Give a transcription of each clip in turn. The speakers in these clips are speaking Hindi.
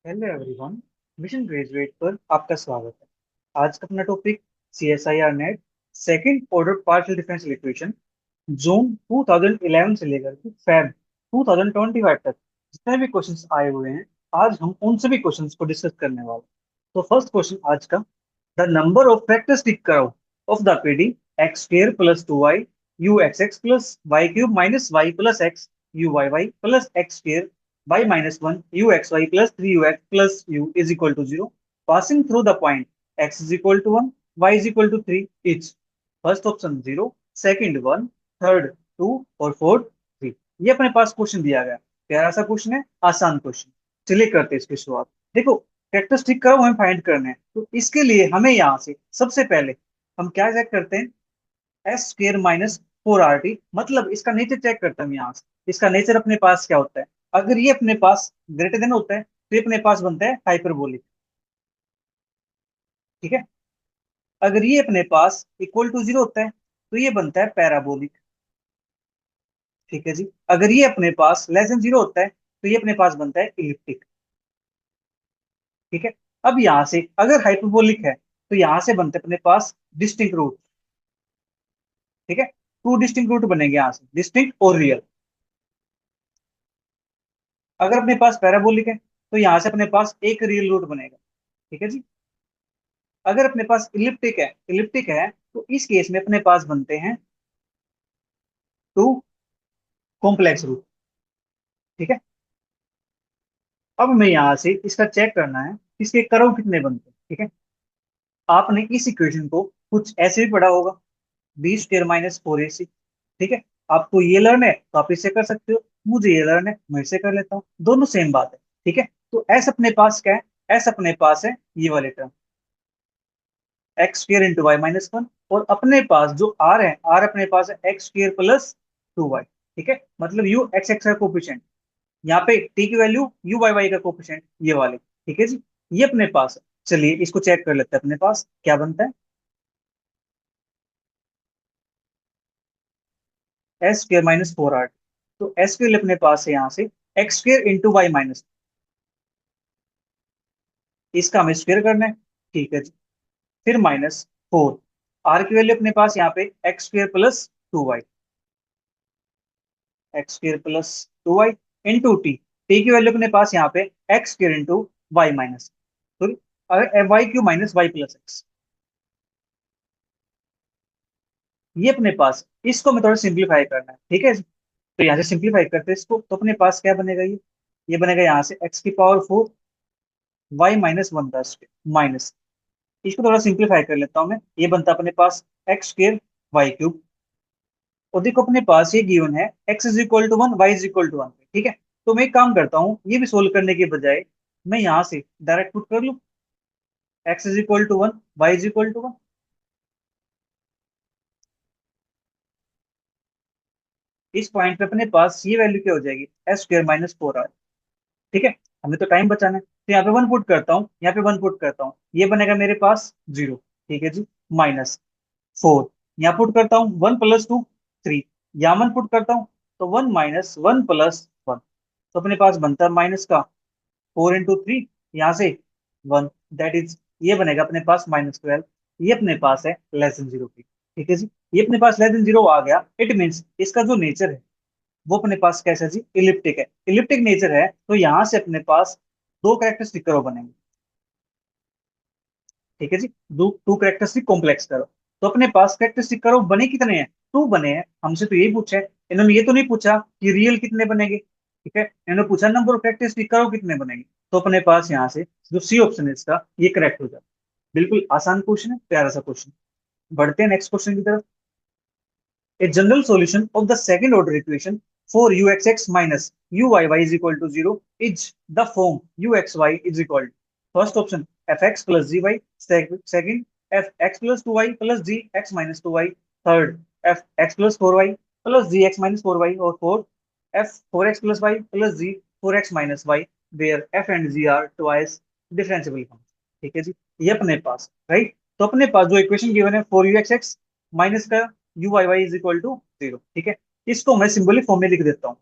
Hello everyone. मिशन ग्रेजुएट पर आपका स्वागत है। आज का अपना topic CSIR net second order partial differential equation June 2011 से लेकर के फेब 2025 तक जितने भी क्वेश्चंस आए हुए हैं, आज हम उन सभी क्वेश्चंस को डिस्कस करने वाले हैं। तो फर्स्ट क्वेश्चन आज का, the number of characteristic curve of the PD x square plus 2y u x x plus y cube minus y plus x u Y y plus x square y minus 1 u x y plus 3 u x plus u is equal to 0 passing through the point x is equal to 1 y is equal to 3 each। First option 0, second 1, third 2 और फोर्थ 3। ये अपने पास क्वेश्चन दिया गया। प्यारा सा क्वेश्चन है, आसान क्वेश्चन। चलिए करते हैं इसकी शुरुआत। देखो, कैरेक्टरिस्टिक कर्व हमें फाइंड करना है, तो इसके लिए हमें यहाँ से सबसे पहले हम क्या चेक करते हैं, एस स्क्र माइनस 4RT, मतलब इसका नेचर चेक करते हैं हम यहाँ से। इसका नेचर अपने पास क्या होता है, अगर ये अपने पास ग्रेटर देन होता है तो ये अपने पास बनता है हाइपरबोलिक। ठीक है। अगर ये अपने पास इक्वल टू 0 होता है तो ये बनता है पैराबोलिक। ठीक है जी। अगर ये अपने पास लेस देन 0 होता है तो ये अपने पास बनता है इलिप्टिक। ठीक है। अब यहाँ से अगर हाइपरबोलिक है तो यहाँ से बनते हैं अपने पास डिस्टिंक्ट रूट। ठीक है। टू डिस्टिंक्ट रूट बनेंगे यहाँ से, डिस्टिंक्ट और रियल। अगर अपने पास पैराबोलिक है तो यहाँ से अपने पास एक रियल रूट बनेगा। ठीक है जी। अगर अपने पास इलिप्टिक है तो इस केस में अपने पास बनते हैं टू कॉम्प्लेक्स रूट। ठीक है। अब हमें यहाँ से इसका चेक करना है, इसके कर्व कितने बनते हैं। ठीक है। आपने इस इक्वेशन को कुछ ऐसे भी पढ़ा होगा, B² - 4AC। ठीक है। आपको ये लर्न है तो आप इससे कर सकते हो, मुझे ये लर्न है मैं इससे कर लेता हूँ, दोनों सेम बात है। ठीक है। तो एस अपने पास क्या है, एस अपने पास है ये वाले टर्म x² × y - 1, और अपने पास जो r है, r अपने पास है x² + 2y। ठीक है। मतलब u x x का कोफिशिएंट, यहाँ पे t की वैल्यू u y y का कोफिशिएंट ये वाले। ठीक है जी। ये अपने पास है। चलिए इसको चेक कर लेते हैं, अपने पास क्या बनता है, s² - 4r। तो s के लिए अपने पास है यहाँ से x² × y-, इसका हमें स्क्वेयर करना है। ठीक है जी। फिर -4, r की वैल्यू अपने पास यहाँ पे x² + 2y, x² + 2y into T की वैल्यू अपने पास यहाँ पे x² × y-, sorry, y³ - y + x। ये अपने पास, इसको मैं थोड़ा सिंप्लीफाई करना है। ठीक है जी। तो यहाँ से सिंप्लीफाई करते हैं इसको, तो अपने पास क्या बनेगा, ये बनेगा यहाँ से x⁴ y-1 का स्क्वायर माइनस, इसको थोड़ा सिंप्लीफाई कर लेता हूँ मैं, ये बनता है अपने पास x² y³। और देखो अपने पास ये गिवन है x = 1 y = 1। ठीक है। तो मैं एक काम करता हूँ, ये भी सोल्व करने के बजाय मैं यहाँ से डायरेक्ट पुट कर लूँ, x = 1 y = 1। इस पॉइंट पे अपने पास ये वैल्यू क्या हो जाएगी, s² - 4r। ठीक है। हमें तो टाइम बचाना है, तो यहाँ पे 1 पुट करता हूँ, यहाँ पे 1 पुट करता हूँ, ये बनेगा मेरे पास 0। ठीक है जी। -4, यहाँ पुट करता हूँ 1 + 2 3, यहाँ 1 पुट करता हूँ तो 1 - 1 + 1, तो अपने पास बनता है माइनस का 4 × 3, यहाँ से 1, दैट इज ये बनेगा अपने पास -12। ये अपने पास है लेस देन 0 की। ठीक है जी। ये अपने पास लेस देन 0 आ गया, इट मीन्स इसका जो नेचर है वो अपने पास कैसा है जी, इलिप्टिक है। इलिप्टिक नेचर है तो यहाँ से अपने पास दो कैरेक्टरिस्टिक कर्व बनेंगे। ठीक है जी। दो टू कैरेक्टरिस्टिक कॉम्प्लेक्स कर्व। तो अपने पास कैरेक्टरिस्टिक कर्व बने कितने हैं, टू बने हैं। हमसे तो यही पूछा है, इन्होंने ये तो नहीं पूछा कि रियल कितने बनेंगे। ठीक है। इन्होंने पूछा नंबर ऑफ कैरेक्टरिस्टिक कर्व कितने बनेंगे। तो अपने पास यहाँ से जो सी ऑप्शन है इसका ये करेक्ट हो जाए। बिल्कुल आसान क्वेश्चन है, प्यारा सा क्वेश्चन। बढ़ते हैं नेक्स्ट क्वेश्चन की तरफ। A general solution of the second order equation for uxx minus uyy is equal to 0 is the form uxy is equal to, first option fx plus gy, second fx plus 2y plus gx minus 2y, third fx plus 4y plus gx minus 4y, or fourth f 4x plus y plus g 4x minus y, where f and g are twice differentiable functions। ठीक है जी। ये अपने पास राइट। तो अपने पास जो इक्वेशन गिवन है for u x x minus का u Y y is equal to 0। ठीक है। इसको मैं सिंबलिक फॉर्म में लिख देता हूँ।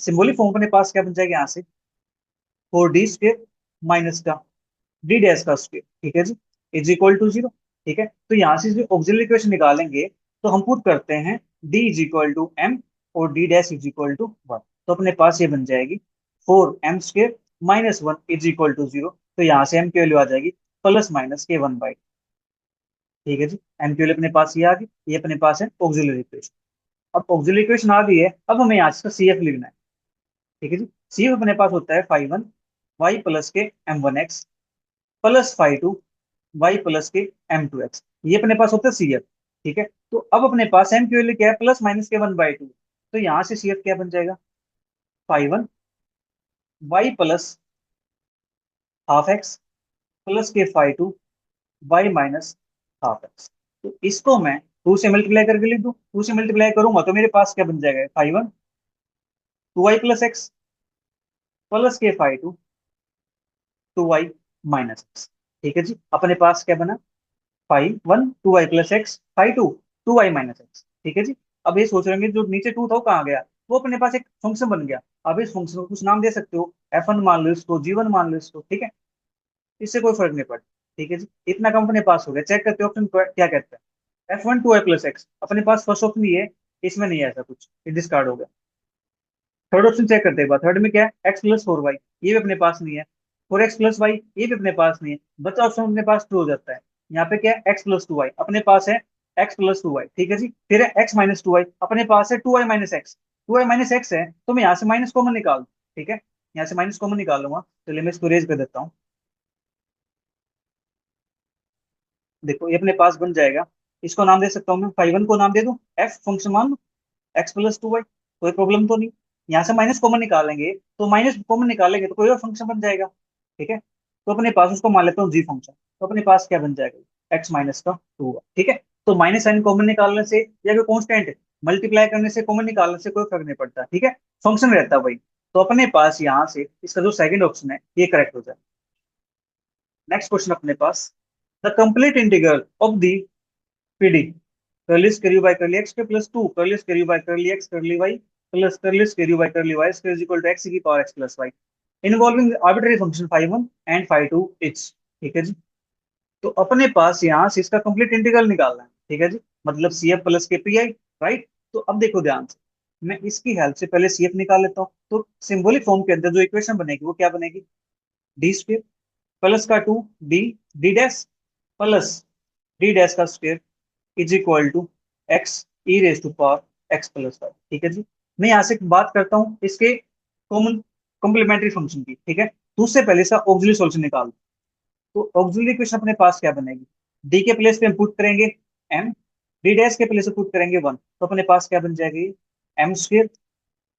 सिंबॉलिक फॉर्म अपने पास क्या बन जाएगा यहाँ से, 4d² माइनस का डी डैश का स्क्वायर, ठीक है जी, इज इक्वल टू 0। ठीक है, तो यहाँ से जो ऑक्सिलरी इक्वेशन निकालेंगे तो हम पुट करते हैं D is equal to m और D dash is equal to 1। तो अपने पास ये बन जाएगी 4m² minus 1 is equal to 0। तो यहाँ से m की वैल्यू आ जाएगी प्लस माइनस के 1/2। ठीक है जी, m की वैल्यू अपने पास ये आ गई, ये अपने पास है ऑक्सिलरी इक्वेशन। अब ऑक्सिलरी इक्वेशन आ गई है, अब हमें यहाँ से सी एफ लिखना है। ठीक है जी, सी एफ अपने पास होता है 5(1)y प्लस के m1x प्लस 5(2)y प्लस के m2x। ये अपने पास होता है सी एफ। ठीक है, तो अब अपने पास m की वैल्यू क्या है, प्लस माइनस के 1/2। तो यहाँ से सी एफ क्या बन जाएगा, 5(1)y plus half x plus के 5(2)y माइनस हाफ एक्स। तो इसको मैं 2 से मल्टीप्लाई करके लिख दूं, 2 से मल्टीप्लाई करूंगा तो मेरे पास क्या बन जाएगा, 5(1)2y प्लस एक्स प्लस के 5(2)2y माइनस एक्स। ठीक है जी, अपने पास क्या बना, 5(1)2y plus x 5(2)2y minus x. ठीक है जी, अब ये सोच रहे जो नीचे 2 था वो कहाँ गया, वो अपने पास एक फंक्शन बन गया। अब इस फंक्शन को कुछ नाम दे सकते हो, f1 मान लो इसको, g1 मान लो इसको। ठीक है, इससे कोई फर्क नहीं पड़ता। ठीक है जी, इतना कम अपने पास हो गया। चेक करते ऑप्शन क्या कहता है, f1 2y प्लस एक्स। अपने पास फर्स्ट ऑप्शन ये है, इसमें नहीं है ऐसा कुछ, ये डिस्कार्ड हो गया। थर्ड ऑप्शन चेक करते हैं एक बार, थर्ड में क्या है, x+4y, ये भी अपने पास नहीं है। 4x+y, ये भी अपने पास नहीं है। बचा ऑप्शन अपने पास ट्रू हो जाता है। यहाँ पे क्या है, x+2y अपने पास है, x+2y। ठीक है जी, फिर है x-2y, अपने पास है 2y minus x. 2y minus x है तो मैं यहाँ से माइनस कॉमन निकाल दूं। ठीक है, यहाँ से माइनस कॉमन निकाल लूंगा। चलिए मैं इसको रेज कर देता हूँ। देखो ये अपने पास बन जाएगा, इसको नाम दे सकता हूँ मैं, 5(1) को नाम दे दूं f फंक्शन मान लो, x+2y, कोई प्रॉब्लम तो नहीं। यहाँ से माइनस कॉमन निकालेंगे तो माइनस कॉमन निकालेंगे तो कोई और फंक्शन बन जाएगा। ठीक है, तो अपने पास उसको मान लेता हूँ जी फंक्शन। तो अपने पास क्या बन जाएगा, x माइनस का 2। ठीक है, तो माइनस साइन कॉमन निकालने से या कोई कॉन्स्टेंट मल्टीप्लाई करने से, कॉमन निकालने से कोई फर्क नहीं पड़ता। ठीक है, फंक्शन रहता है वही। तो अपने पास यहाँ से इसका जो सेकंड ऑप्शन है ये करेक्ट हो जाए। नेक्स्ट क्वेश्चन अपने पास, the complete integral of the PD curly square u by curly x के plus 2 curly square u by curly x curly y plus curly square u by curly y square is equal to x की power x plus y involving arbitrary function phi 1 and phi 2 etch. ठीक है जी, तो अपने पास यहाँ से इसका कंप्लीट इंटीग्रल निकालना है। ठीक है जी, मतलब सी एफ प्लस के पी आई। राइट, तो अब देखो ध्यान से, मैं इसकी हेल्प से पहले सी एफ निकाल लेता हूँ। तो सिंबॉलिक फॉर्म के अंदर जो इक्वेशन बनेगी वो क्या बनेगी, d² प्लस का 2d d dash plus d dash का square is equal to x e raise to power x plus y. ठीक है जी, मैं यहाँ से बात करता हूँ इसके कॉमन कॉम्प्लीमेंट्री फंक्शन की। ठीक है, तो उससे पहले इसका ऑक्सिलरी सॉल्यूशन निकाल। तो ऑक्सिलरी इक्वेशन अपने पास क्या बनेगी, डी के प्लेस पे हम पुट करेंगे एम, डी डैश के प्लेस पे पुट करेंगे 1। तो अपने पास क्या बन जाएगी, m²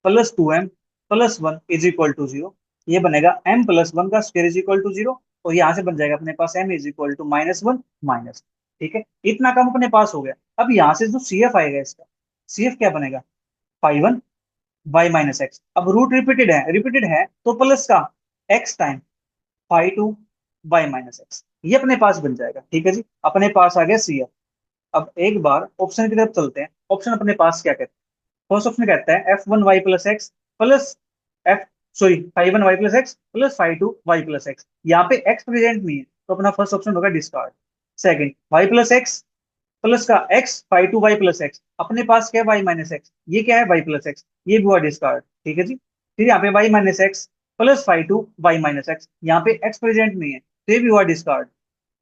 plus 2m plus 1 is equal to 0। ये बनेगा m प्लस 1 का स्क्वायर इज इक्वल टू 0। और यहाँ से बन जाएगा अपने पास m is equal to -1 minus. ठीक है, इतना काम अपने पास हो गया। अब यहाँ से जो सी एफ आएगा इसका, सी एफ क्या बनेगा, 5(1)y-x। अब रूट रिपीटेड है तो प्लस का x टाइम 5(2)y-x, ये अपने पास बन जाएगा। ठीक है जी, अपने पास आ गया सी एफ। अब एक बार ऑप्शन की तरफ चलते हैं। ऑप्शन अपने पास क्या कहते हैं, फर्स्ट ऑप्शन कहता है f1y plus x plus F, sorry 5(1)y plus x plus 5(2)y plus x. यहाँ पे x प्रेजेंट नहीं है तो अपना फर्स्ट ऑप्शन होगा discard. Second, y plus x plus का x 5(2)y प्लस एक्स, अपने पास क्या है y माइनस एक्स, ये क्या है y प्लस एक्स, ये भी हुआ डिस्कार्ड। ठीक है जी, फिर यहाँ पे y minus x plus 5(2)y minus x, यहाँ पे x प्रेजेंट नहीं है तो ये भी हुआ डिस्कार्ड।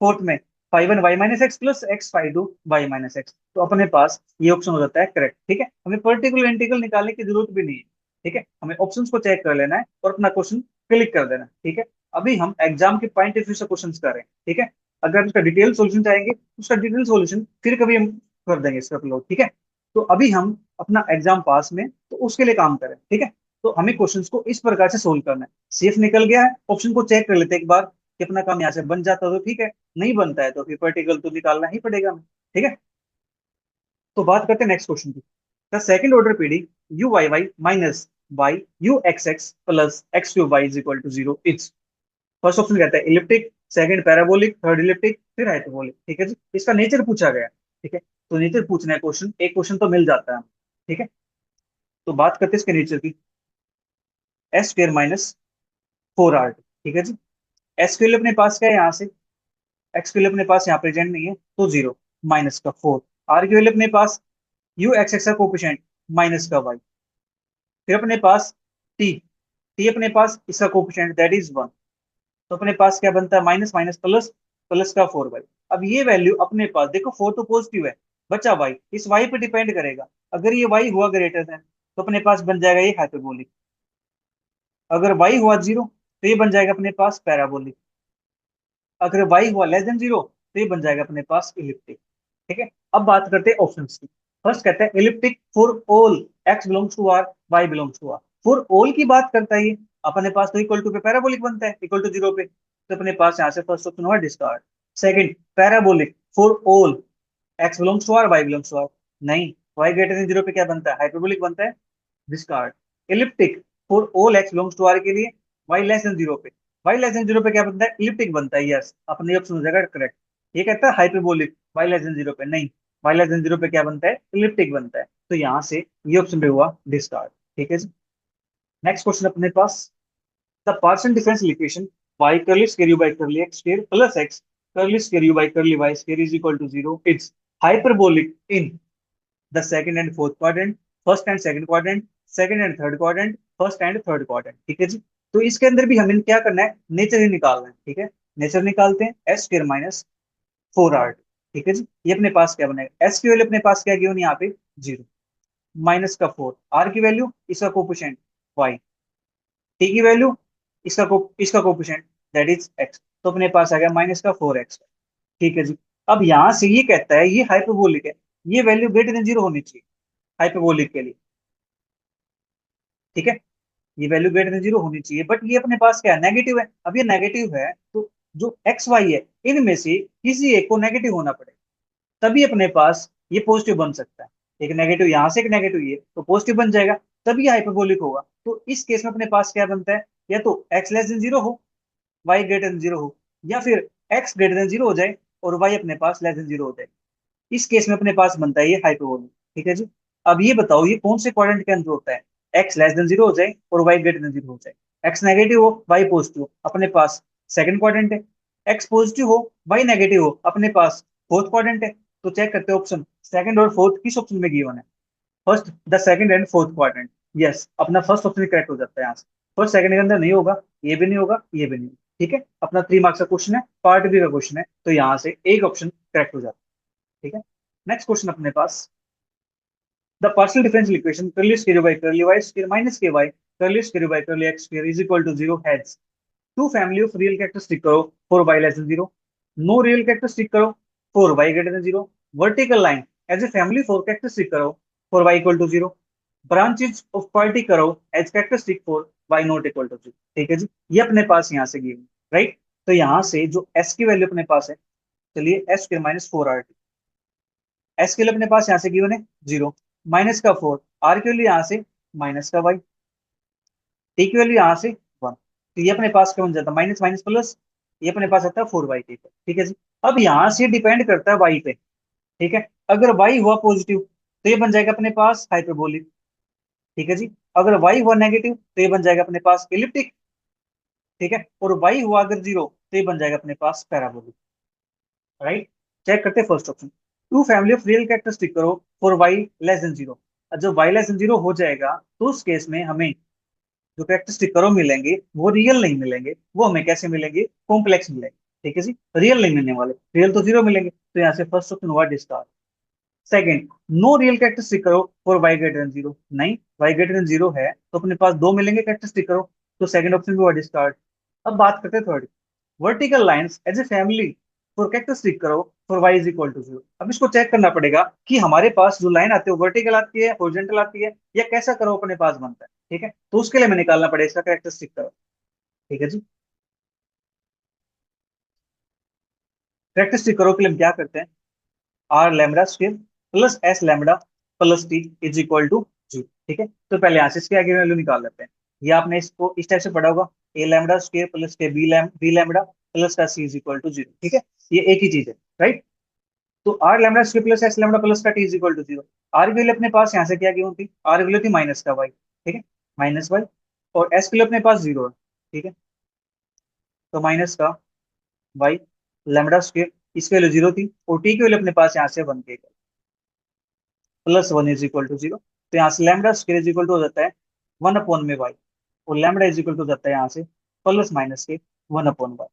फोर्थ में 5(1)y-x प्लस x 5(2)y-x, तो अपने पास ये ऑप्शन हो जाता है करेक्ट। ठीक है, हमें पर्टिकुलर इंटीग्रल निकालने की जरूरत भी नहीं है। ठीक है, हमें ऑप्शंस को चेक कर लेना है और अपना क्वेश्चन क्लिक कर देना है। ठीक है, अभी हम एग्जाम के पॉइंट ऑफ व्यू से क्वेश्चन कर रहे हैं। ठीक है, अगर आप इसका डिटेल सॉल्यूशन चाहेंगे तो उसका डिटेल सॉल्यूशन फिर कभी हम कर देंगे इसका अपलोड। ठीक है, तो अभी हम अपना एग्जाम पास में तो उसके लिए काम करें। ठीक है, तो हमें क्वेश्चंस को इस प्रकार से सोल्व करना है। सेफ निकल गया है, ऑप्शन को चेक कर लेते हैं एक बार कि अपना काम यहाँ से बन जाता है तो ठीक है, नहीं बनता है तो फिर पर्टिकल तो निकालना ही पड़ेगा हमें। ठीक है, तो बात करते हैं नेक्स्ट क्वेश्चन की। The second order PD U Y Y minus Y U x x plus X Q Y is equal to 0 is. First option कहता है elliptic, second parabolic, third elliptic, फिर हाइपरबोलिक। ठीक है जी, इसका नेचर पूछा गया है। ठीक है, तो नेचर पूछना है क्वेश्चन, एक क्वेश्चन तो मिल जाता है। ठीक है, तो बात करते हैं इसके नेचर की। S square minus 4r। ठीक है जी। एस के लिए अपने पास क्या है यहाँ से, एक्स के लिए अपने पास यहाँ प्रेजेंट नहीं है तो 0 माइनस का 4। आर के लिए अपने पास यू एक्स एक्स का कोफिशिएंट माइनस का वाई। फिर अपने पास टी, टी अपने पास इसका कोफिशिएंट दैट इज 1। तो अपने पास क्या बनता है, माइनस माइनस प्लस, प्लस का 4 वाई। अब ये वैल्यू अपने पास देखो 4 तो पॉजिटिव है, बचा वाई, इस वाई पे डिपेंड करेगा। अगर ये वाई हुआ ग्रेटर देन तो अपने पास बन जाएगा ये हाइपरबोलिक। अगर वाई हुआ 0 तो ये बन जाएगा अपने पास पैराबोलिक। अगर वाई हुआ लेस देन 0 तो ये बन जाएगा अपने पास इलिप्टिक। ठीक है। अब बात करते हैं ऑप्शन की। फर्स्ट कहते हैं elliptic for all X belongs to R Y belongs to R. For all की बात करता है ये, अपने पास तो इक्वल टू पे पैराबोलिक बनता है, इक्वल टू 0 पे, तो अपने पास यहाँ से फर्स्ट ऑप्शन हुआ discard. Second parabolic for all X belongs to R Y belongs to R, नहीं, वाई ग्रेटर देन 0 पे क्या बनता है, हाइपरबोलिक बनता है, discard. Elliptic for all X belongs to R के लिए वाई लेस देन 0 पे, वाई लेस देन 0 पे क्या बनता है, इलिप्टिक बनता है, यस अपने ऑप्शन हो जाएगा करेक्ट। ये कहता है हाइपरबोलिक वाई लेस देन 0 पे, नहीं, वाई लेस देन 0 पे क्या बनता है, इलिप्टिक बनता है, तो यहाँ से ये ऑप्शन पे हुआ डिस्कार्ड। ठीक है जी। नेक्स्ट क्वेश्चन अपने पास, the partial differential equation y curly square u by curly x square plus x curly square u by curly y square is equal to 0, it's hyperbolic in the second and fourth quadrant, first and second quadrant, second and third quadrant, first and third quadrant। ठीक है जी। तो इसके अंदर भी हमें क्या करना है, नेचर ही निकालना है। ठीक है, नेचर निकालते हैं, एस स्क्र माइनस 4r। ठीक है जी। ये अपने पास क्या बनेगा, एस की वैल्यू अपने पास क्या गिवन यहाँ पे 0 माइनस का 4, आर की वैल्यू इसका कोफिशिएंट y, टी की वैल्यू इसका कोफिशिएंट दैट इज x, तो अपने पास आ गया माइनस का 4x। ठीक है जी। अब यहां से ये कहता है ये हाइपरबोलिक है, ये वैल्यू ग्रेटर देन 0 होनी चाहिए हाइपरबोलिक के लिए। ठीक है, ये वैल्यू ग्रेटर देन 0 होनी चाहिए, बट ये अपने पास क्या है, नेगेटिव है। अब ये नेगेटिव है तो जो एक्स वाई है इनमें से किसी एक को नेगेटिव होना पड़ेगा, तभी अपने पास ये पॉजिटिव बन सकता है। एक नेगेटिव यहाँ से, एक नेगेटिव ये, तो पॉजिटिव बन जाएगा, तभी हाइपरबोलिक होगा। तो इस केस में अपने पास क्या बनता है, या तो एक्स लेस देन 0 हो, वाई ग्रेटर देन 0 हो, या फिर एक्स ग्रेटर देन 0 हो जाए और वाई अपने पास लेस देन 0 हो जाए। इस केस में अपने पास बनता है ये हाइपरबोलिक। ठीक है जी। अब ये बताओ ये कौन से क्वाड्रेंट के अंदर होता है, एक्स लेस देन 0 हो जाए और वाई ग्रेटर देन 0 हो जाए, एक्स नेगेटिव हो वाई पॉजिटिव हो, अपने पास सेकंड क्वाड्रेंट है। एक्स पॉजिटिव हो वाई नेगेटिव हो, अपने पास फोर्थ क्वाड्रेंट है। तो चेक करते हैं ऑप्शन, सेकंड और फोर्थ किस ऑप्शन में गिवन है, first the second and fourth quadrant. Yes अपना फर्स्ट ऑप्शन करेक्ट हो जाता है यहाँ से। फर्स्ट सेकंड के अंदर नहीं होगा, ये भी नहीं होगा, ये भी नहीं होगा। ठीक है, अपना 3 मार्क्स का क्वेश्चन है, पार्ट बी का क्वेश्चन है, तो यहाँ से एक ऑप्शन करेक्ट हो जाता है। ठीक है। नेक्स्ट क्वेश्चन अपने पास, the partial differential equation curly square by curly y square minus ky curly square by curly x square is equal to 0 has two family of real characteristic करो for y less than 0, no real characteristic करो for y greater than 0, vertical line as a family for characteristic करो for y equal to 0, branches of quality करो as characteristic for y not equal to 0। ठीक है जी। ये अपने पास यहाँ से गिवन, राइट। तो यहाँ से जो s की वैल्यू अपने पास है, चलिए s square minus 4r, S के लिए अपने पास यहाँ से गिवन है 0 माइनस का 4, आर के लिए यहाँ से माइनस का वाई, टी की वैल्यू यहाँ से 1, तो ये अपने पास क्या बन जाता है, माइनस माइनस प्लस, ये अपने पास आता है 4 वाई टी पे। ठीक है जी। अब यहाँ से डिपेंड करता है वाई पे। ठीक है, अगर वाई हुआ पॉजिटिव तो ये बन जाएगा अपने पास हाइपरबोलिक। ठीक है जी। अगर वाई हुआ नेगेटिव तो ये बन जाएगा अपने पास इलिप्टिक। ठीक है, और वाई हुआ अगर 0 तो ये बन जाएगा अपने पास पैराबोलिक, राइट। चेक करते हैं first option, to family of real characteristic करो फॉर वाई लेस देन 0। जब वाई लेस देन 0 हो जाएगा तो उस केस में हमें जो कैरेक्टरिस्टिक करो मिलेंगे वो रियल नहीं मिलेंगे, वो हमें कैसे मिलेंगे, कॉम्प्लेक्स मिलेंगे। ठीक है जी, रियल नहीं मिलने वाले, रियल तो 0 मिलेंगे, तो यहाँ से फर्स्ट ऑप्शन हुआ discard. Second, no real characteristic करो फॉर वाई ग्रेटर देन 0, नहीं, वाई ग्रेटर देन 0 है तो अपने पास दो मिलेंगे कैरेक्टरिस्टिक करो, तो सेकंड ऑप्शन भी हुआ डिस्कार्ड। अब बात करते हैं third, vertical lines as a family for characteristic करो for y is equal to 0। अब इसको चेक करना पड़ेगा कि हमारे पास जो लाइन आती है वर्टिकल आती है, हॉरिजॉन्टल आती है, या कैसा करो अपने पास बनता है। ठीक है, तो उसके लिए हमें निकालना पड़ेगा इसका कैरेक्टरिस्टिक करो। ठीक है जी। कैरेक्टरिस्टिक करो के लिए हम क्या करते हैं, R lambda square plus S lambda plus T is equal to 0। ठीक है, तो पहले यहाँ से इसके आगे वैल्यू निकाल लेते हैं। ये आपने इसको इस टाइप से पढ़ा होगा, ए लैम्बडा स्क्वायर प्लस के बी लैम्बडा प्लस का सी इज इक्वल टू 0। ठीक है, ये एक ही चीज है, राइट। तो r lambda square plus S lambda plus का t is equal to 0। R की वैल्यू अपने पास यहाँ से क्या गिवन थी, आर की वैल्यू थी माइनस का वाई। ठीक है, माइनस वाई, और एस के लिए अपने पास 0 है, ठीक है। तो माइनस का वाई लैम्बडा स्क्वायर, इसकी वैल्यू 0 थी, और टी की वैल्यू अपने पास यहाँ से 1 के प्लस 1 इज इक्वल टू 0। तो यहाँ से lambda square is equal to हो जाता है 1 अपॉन में वाई, और लैम्बडा इज इक्वल टू हो जाता है यहाँ से प्लस माइनस के 1 अपॉन वाई,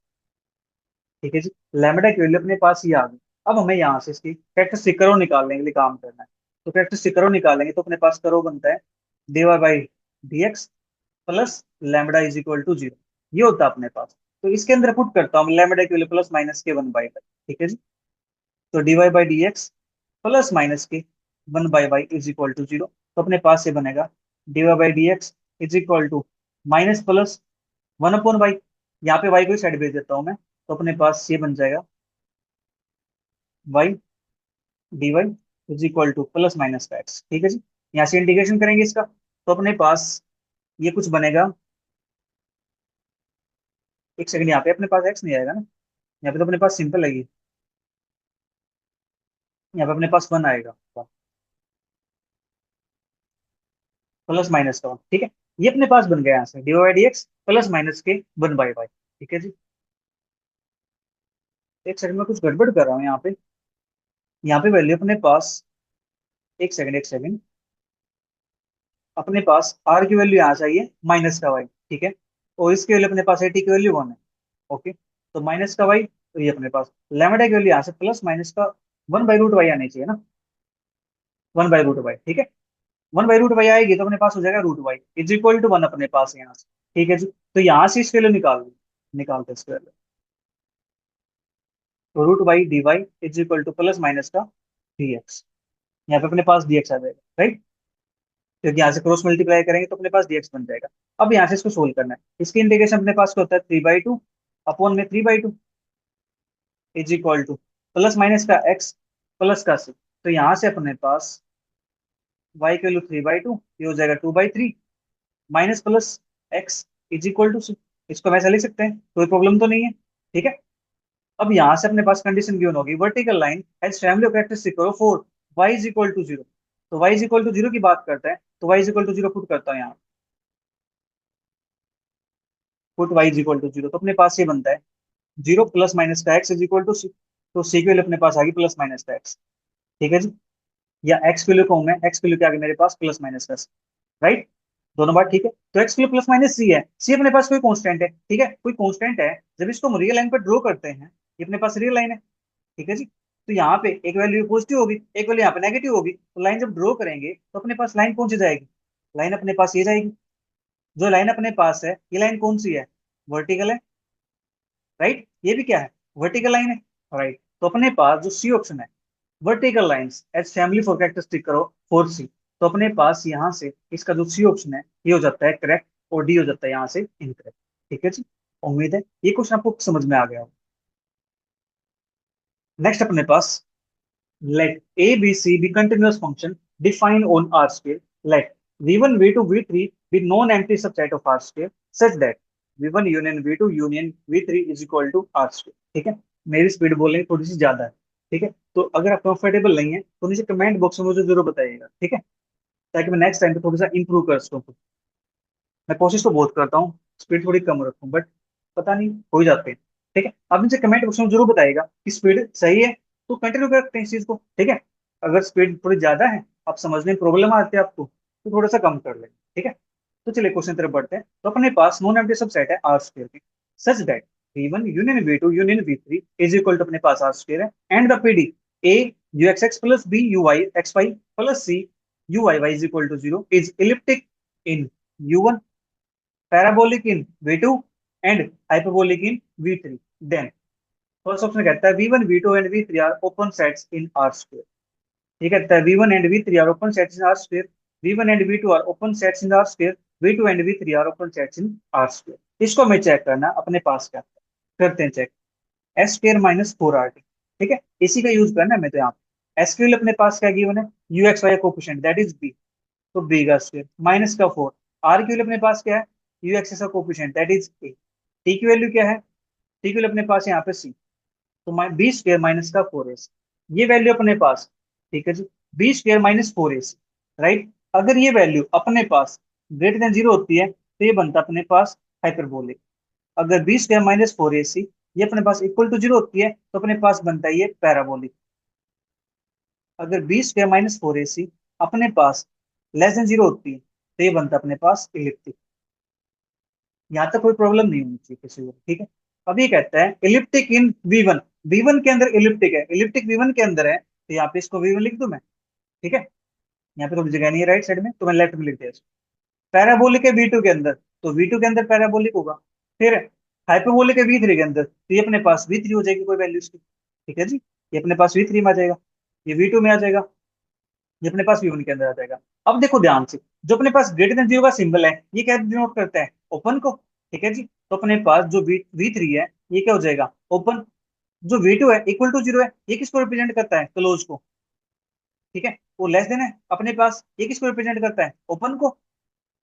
ठीक है जी। लैम्बडा की वैल्यू अपने पास ही आ गई। अब हमें यहाँ से इसकी कैरेक्टरिस्टिक कर्व निकालने के लिए काम करना है। तो कैरेक्टरिस्टिक कर्व निकालेंगे तो अपने पास कर्व बनता है dy by D X plus lambda is equal to 0। ये होता है अपने पास। तो इसके अंदर पुट करता हूँ लैम्बडा की वैल्यू प्लस माइनस के 1 बाई, ठीक है जी। तो dy by D X plus minus के 1 by Y is equal to 0। तो अपने पास ये बनेगा dy by D X is equal to minus plus 1 upon Y, यहाँ पे वाई को साइड भेज देता हूँ मैं, तो अपने पास ये बन जाएगा Y D Y is equal to plus minus का एक्स, ठीक है जी। यहाँ से इंटीग्रेशन करेंगे इसका, तो अपने पास ये कुछ बनेगा। एक सेकंड, यहाँ पे अपने पास एक्स नहीं आएगा ना, यहाँ पे तो अपने पास सिंपल है ये, यहाँ पे अपने पास 1 आएगा प्लस माइनस का 1, ठीक है। ये अपने पास बन गया यहाँ से D Y D X plus minus के 1 बाई वाई, ठीक है जी। एक सेकंड में कुछ गड़बड़ कर रहा हूँ यहाँ पे वैल्यू अपने पास, एक सेकंड एक सेकंड, अपने पास आर की वैल्यू यहाँ चाहिए माइनस का वाई, ठीक है। और इसकी वैल्यू अपने पास है टी की वैल्यू 1 है, ओके। तो माइनस का वाई, तो ये अपने पास लैम्बडा की वैल्यू यहाँ से प्लस माइनस का 1 बाई रूट वाई आनी चाहिए ना, 1 बाई रूट वाई, ठीक है। 1 बाई रूट वाई आएगी तो अपने पास हो जाएगा root Y is equal to 1 अपने पास यहाँ से, ठीक है जी। तो यहाँ से इसकी वैल्यू निकालते इसकी वैल्यू, तो root Y D Y is equal to plus minus का डी एक्स, यहाँ पे अपने पास डी एक्स आ जाएगा, राइट। क्योंकि यहाँ से क्रॉस मल्टीप्लाई करेंगे तो अपने पास dx बन जाएगा। अब यहाँ से इसको सोल्व करना है, इसकी इंटीग्रेशन अपने पास क्या होता है 3/2 अपॉन में 3/2 is equal to plus minus का x प्लस का c। तो यहाँ से अपने पास y की वैल्यू 3/2, ये हो जाएगा 2/3 minus plus x is equal to c। इसको वैसा लिख सकते हैं, कोई प्रॉब्लम तो नहीं है, ठीक है। अब यहाँ से अपने पास कंडीशन गिवन होगी vertical line has family of characteristic करो 4 y इज इक्वल टू 0। तो y इज इक्वल टू 0 की बात करता है, तो y is equal to 0 put करता हूँ यहाँ, put y is equal to 0। तो अपने पास ये बनता है 0 प्लस माइनस का x is equal to C. तो सी की वैल्यू अपने पास आ गई प्लस माइनस का x, ठीक है जी। या x की वैल्यू कहूँ मैं, x की वैल्यू क्या आ गई मेरे पास प्लस माइनस का, राइट। दोनों बार ठीक है। तो x की वैल्यू प्लस माइनस सी है, सी अपने पास कोई कांस्टेंट है, ठीक है, कोई कांस्टेंट है। जब इसको हम रियल लाइन पर ड्रॉ करते हैं, ये अपने पास रियल लाइन है, ठीक है जी। तो यहाँ पे एक वैल्यू पॉजिटिव होगी, एक वैल्यू यहाँ पे नेगेटिव होगी, तो लाइन जब ड्रॉ करेंगे तो अपने पास लाइन कौन सी जाएगी, लाइन अपने पास ये जाएगी। जो लाइन अपने पास है ये लाइन कौन सी है, वर्टिकल है, राइट। ये भी क्या है, वर्टिकल लाइन है, राइट। तो अपने पास जो सी ऑप्शन है vertical lines as family for characteristic करो 4c। तो अपने पास यहाँ से इसका जो सी ऑप्शन है ये हो जाता है करेक्ट, और डी हो जाता है यहाँ से इनकरेक्ट, ठीक है जी। उम्मीद है ये क्वेश्चन आपको समझ में आ गया हो। नेक्स्ट अपने पास let a b c be continuous function defined on R scale, let v1 v2 v3 be non-empty subset of R scale such that v1 union v2 union v3 is equal to R scale, ठीक है। मेरी स्पीड बोलने थोड़ी सी ज्यादा है, ठीक है। तो अगर आप कंफर्टेबल नहीं है तो नीचे कमेंट बॉक्स में मुझे जरूर बताइएगा, ठीक है, ताकि मैं नेक्स्ट टाइम पे थोड़ा सा इंप्रूव कर सकूँ। मैं कोशिश तो बहुत करता हूँ स्पीड थोड़ी कम रखूँ, बट पता नहीं हो ही जाते हैं, ठीक है। आप मुझे कमेंट बॉक्स में जरूर बताइएगा कि स्पीड सही है तो कंटिन्यू करते हैं इस चीज को, ठीक है। अगर स्पीड थोड़ी ज्यादा है, आप समझने में प्रॉब्लम आती है आपको, तो थोड़ा सा कम कर लें, ठीक है। तो चलिए क्वेश्चन तरफ बढ़ते हैं। तो अपने पास नॉन एम्प्टी सबसेट है आर स्क्वायर की, such that v1 union v2 union v3 is equal to अपने पास आर स्क्वायर है, and the PD a ux plus b uy xy plus c uyy is equal to 0 is elliptic in u1, parabolic in v2 and hyperbolic in v3। Then first option कहता है v1 v2 and v3 are open sets in R square. ये कहता है v1 and v3 are open sets in R square, v1 and v2 are open sets in R square, v2 and v3 are open sets in R square. इसको हमें चेक करना अपने पास क्या है। करते हैं check, S square minus 4RT, ठीक है, इसी का यूज करना है। मैं तो यहाँ पे एस क्यूएल अपने पास क्या गिवन है, U X Y coefficient that is B, तो बी का स्क्वायर माइनस का 4, आर क्यूएल अपने पास क्या है, यू एक्स का coefficient that is A, T की वैल्यू क्या है, टी की वैल्यू अपने पास यहाँ पे सी, तो बी स्क्वायर माइनस का 4ac, ये वैल्यू अपने पास, ठीक है जी, b square minus 4ac, right. अगर ये वैल्यू अपने पास ग्रेटर देन 0 होती है तो ये बनता है अपने पास हाइपरबोलिक। अगर बी स्क्वायर माइनस फोर ए सी ये अपने पास इक्वल टू जीरो होती है तो अपने पास बनता है ये पैराबोलिक। अगर बी स्क्वायर माइनस फोर ए सी अपने पास लेस देन जीरो होती है तो ये बनता है अपने पास इलिप्टिक। यहाँ तक कोई प्रॉब्लम नहीं होनी चाहिए किसी को, ठीक है। अब ये कहता है elliptic in V one. V one के अंदर इलिप्टिक है, इलिप्टिक वी वन के अंदर है, तो यहाँ पे इसको वी वन लिख दूं मैं, ठीक है। यहाँ पे थोड़ी जगह नहीं है राइट साइड में, तो मैं लेफ्ट में लिख दिया। पैराबोलिक है वी टू के अंदर, तो वी टू के अंदर पैराबोलिक होगा। फिर हाइपरबोलिक है वी थ्री के अंदर, तो ये अपने पास वी थ्री हो जाएगी कोई वैल्यू इसकी, ठीक है जी। ये अपने पास वी थ्री में आ जाएगा, ये वी टू में आ जाएगा, ये अपने पास वी वन के अंदर आ जाएगा। अब देखो ध्यान से, जो अपने पास ग्रेटर देन जीरो का सिंबल है ये क्या डिनोट करता है, ओपन को, ठीक है जी। तो अपने पास जो वी वी थ्री है ये क्या हो जाएगा, ओपन। जो वी टू है इक्वल टू जीरो है, ये किसको रिप्रेजेंट करता है, क्लोज को, ठीक है। वो लेस देन है अपने पास, ये किसको रिप्रेजेंट करता है, ओपन को,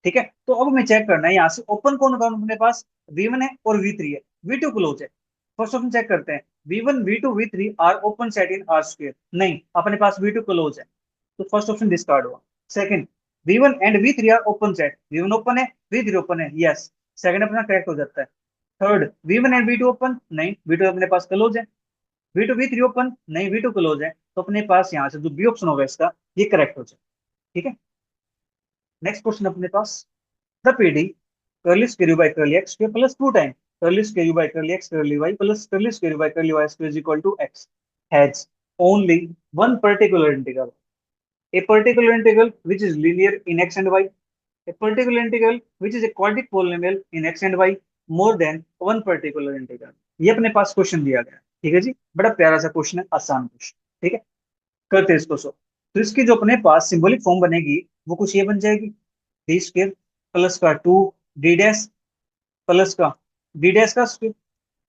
ठीक है। तो अब हमें चेक करना है यहाँ से ओपन कौन कौन अपने पास, वी वन है और वी थ्री है, वी टू क्लोज है। फर्स्ट ऑप्शन चेक करते हैं, V one V two V three are open set in R square, नहीं अपने पास वी टू क्लोज है, तो फर्स्ट ऑप्शन डिस्कार्ड हुआ। Second, V one and V three are open set, V one open है वी थ्री ओपन है, यस, सेकंड अपना करेक्ट हो जाता है। Third, V one and V to open, नहीं वी टू अपने पास क्लोज है। V two V three open, नहीं वी टू क्लोज है, तो अपने पास यहाँ से जो बी ऑप्शन होगा इसका ये करेक्ट हो जाए, ठीक है। नेक्स्ट क्वेश्चन अपने पास, the PD curly square u by curly x square plus 2 times curly square u by curly x curly y plus curly square u by curly y square is equal to x has only one particular integral, a particular integral which is linear in x and y, a particular integral which is a quadratic polynomial in x and y, more than one particular integral। ये अपने पास क्वेश्चन दिया गया है, ठीक है जी। बड़ा प्यारा सा क्वेश्चन है, आसान क्वेश्चन, ठीक है। करते हैं इसको सो, तो इसकी जो अपने पास सिंबॉलिक फॉर्म बनेगी वो कुछ ये बन जाएगी, डी स्क्र प्लस का टू डी डैश प्लस का डी डैश का square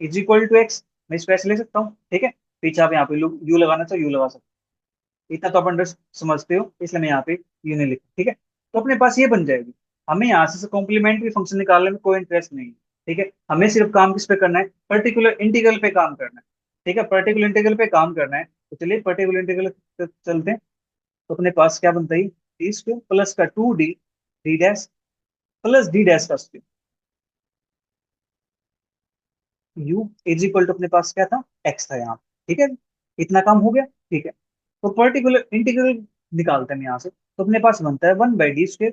is equal to X. मैं इसको ऐसे ले सकता हूँ, ठीक है। पीछे आप यहाँ पे यू लगाना चाहो यू लगा सकते हो, इतना तो आप अंडर समझते हो, इसलिए मैं यहाँ पे यू नहीं लिखा, ठीक है। तो अपने पास ये बन जाएगी। हमें यहाँ से कॉम्प्लीमेंट्री फंक्शन निकालने में कोई इंटरेस्ट नहीं है, ठीक है। हमें सिर्फ काम किस पे करना है, पर्टिकुलर इंटीग्रल पे काम करना है, ठीक है। पर्टिकुलर इंटीग्रल पे काम करना है, तो चलिए पर्टिकुलर इंटीग्रल चलते हैं। तो अपने पास क्या बनता है, डी स्क्वायर प्लस का two D D dash plus D dash का square, u is equal to अपने पास क्या था, एक्स था यहाँ, ठीक है। इतना काम हो गया, ठीक है। तो पर्टिकुलर इंटीग्रल निकालते हैं यहाँ से, तो अपने पास बनता है one by D square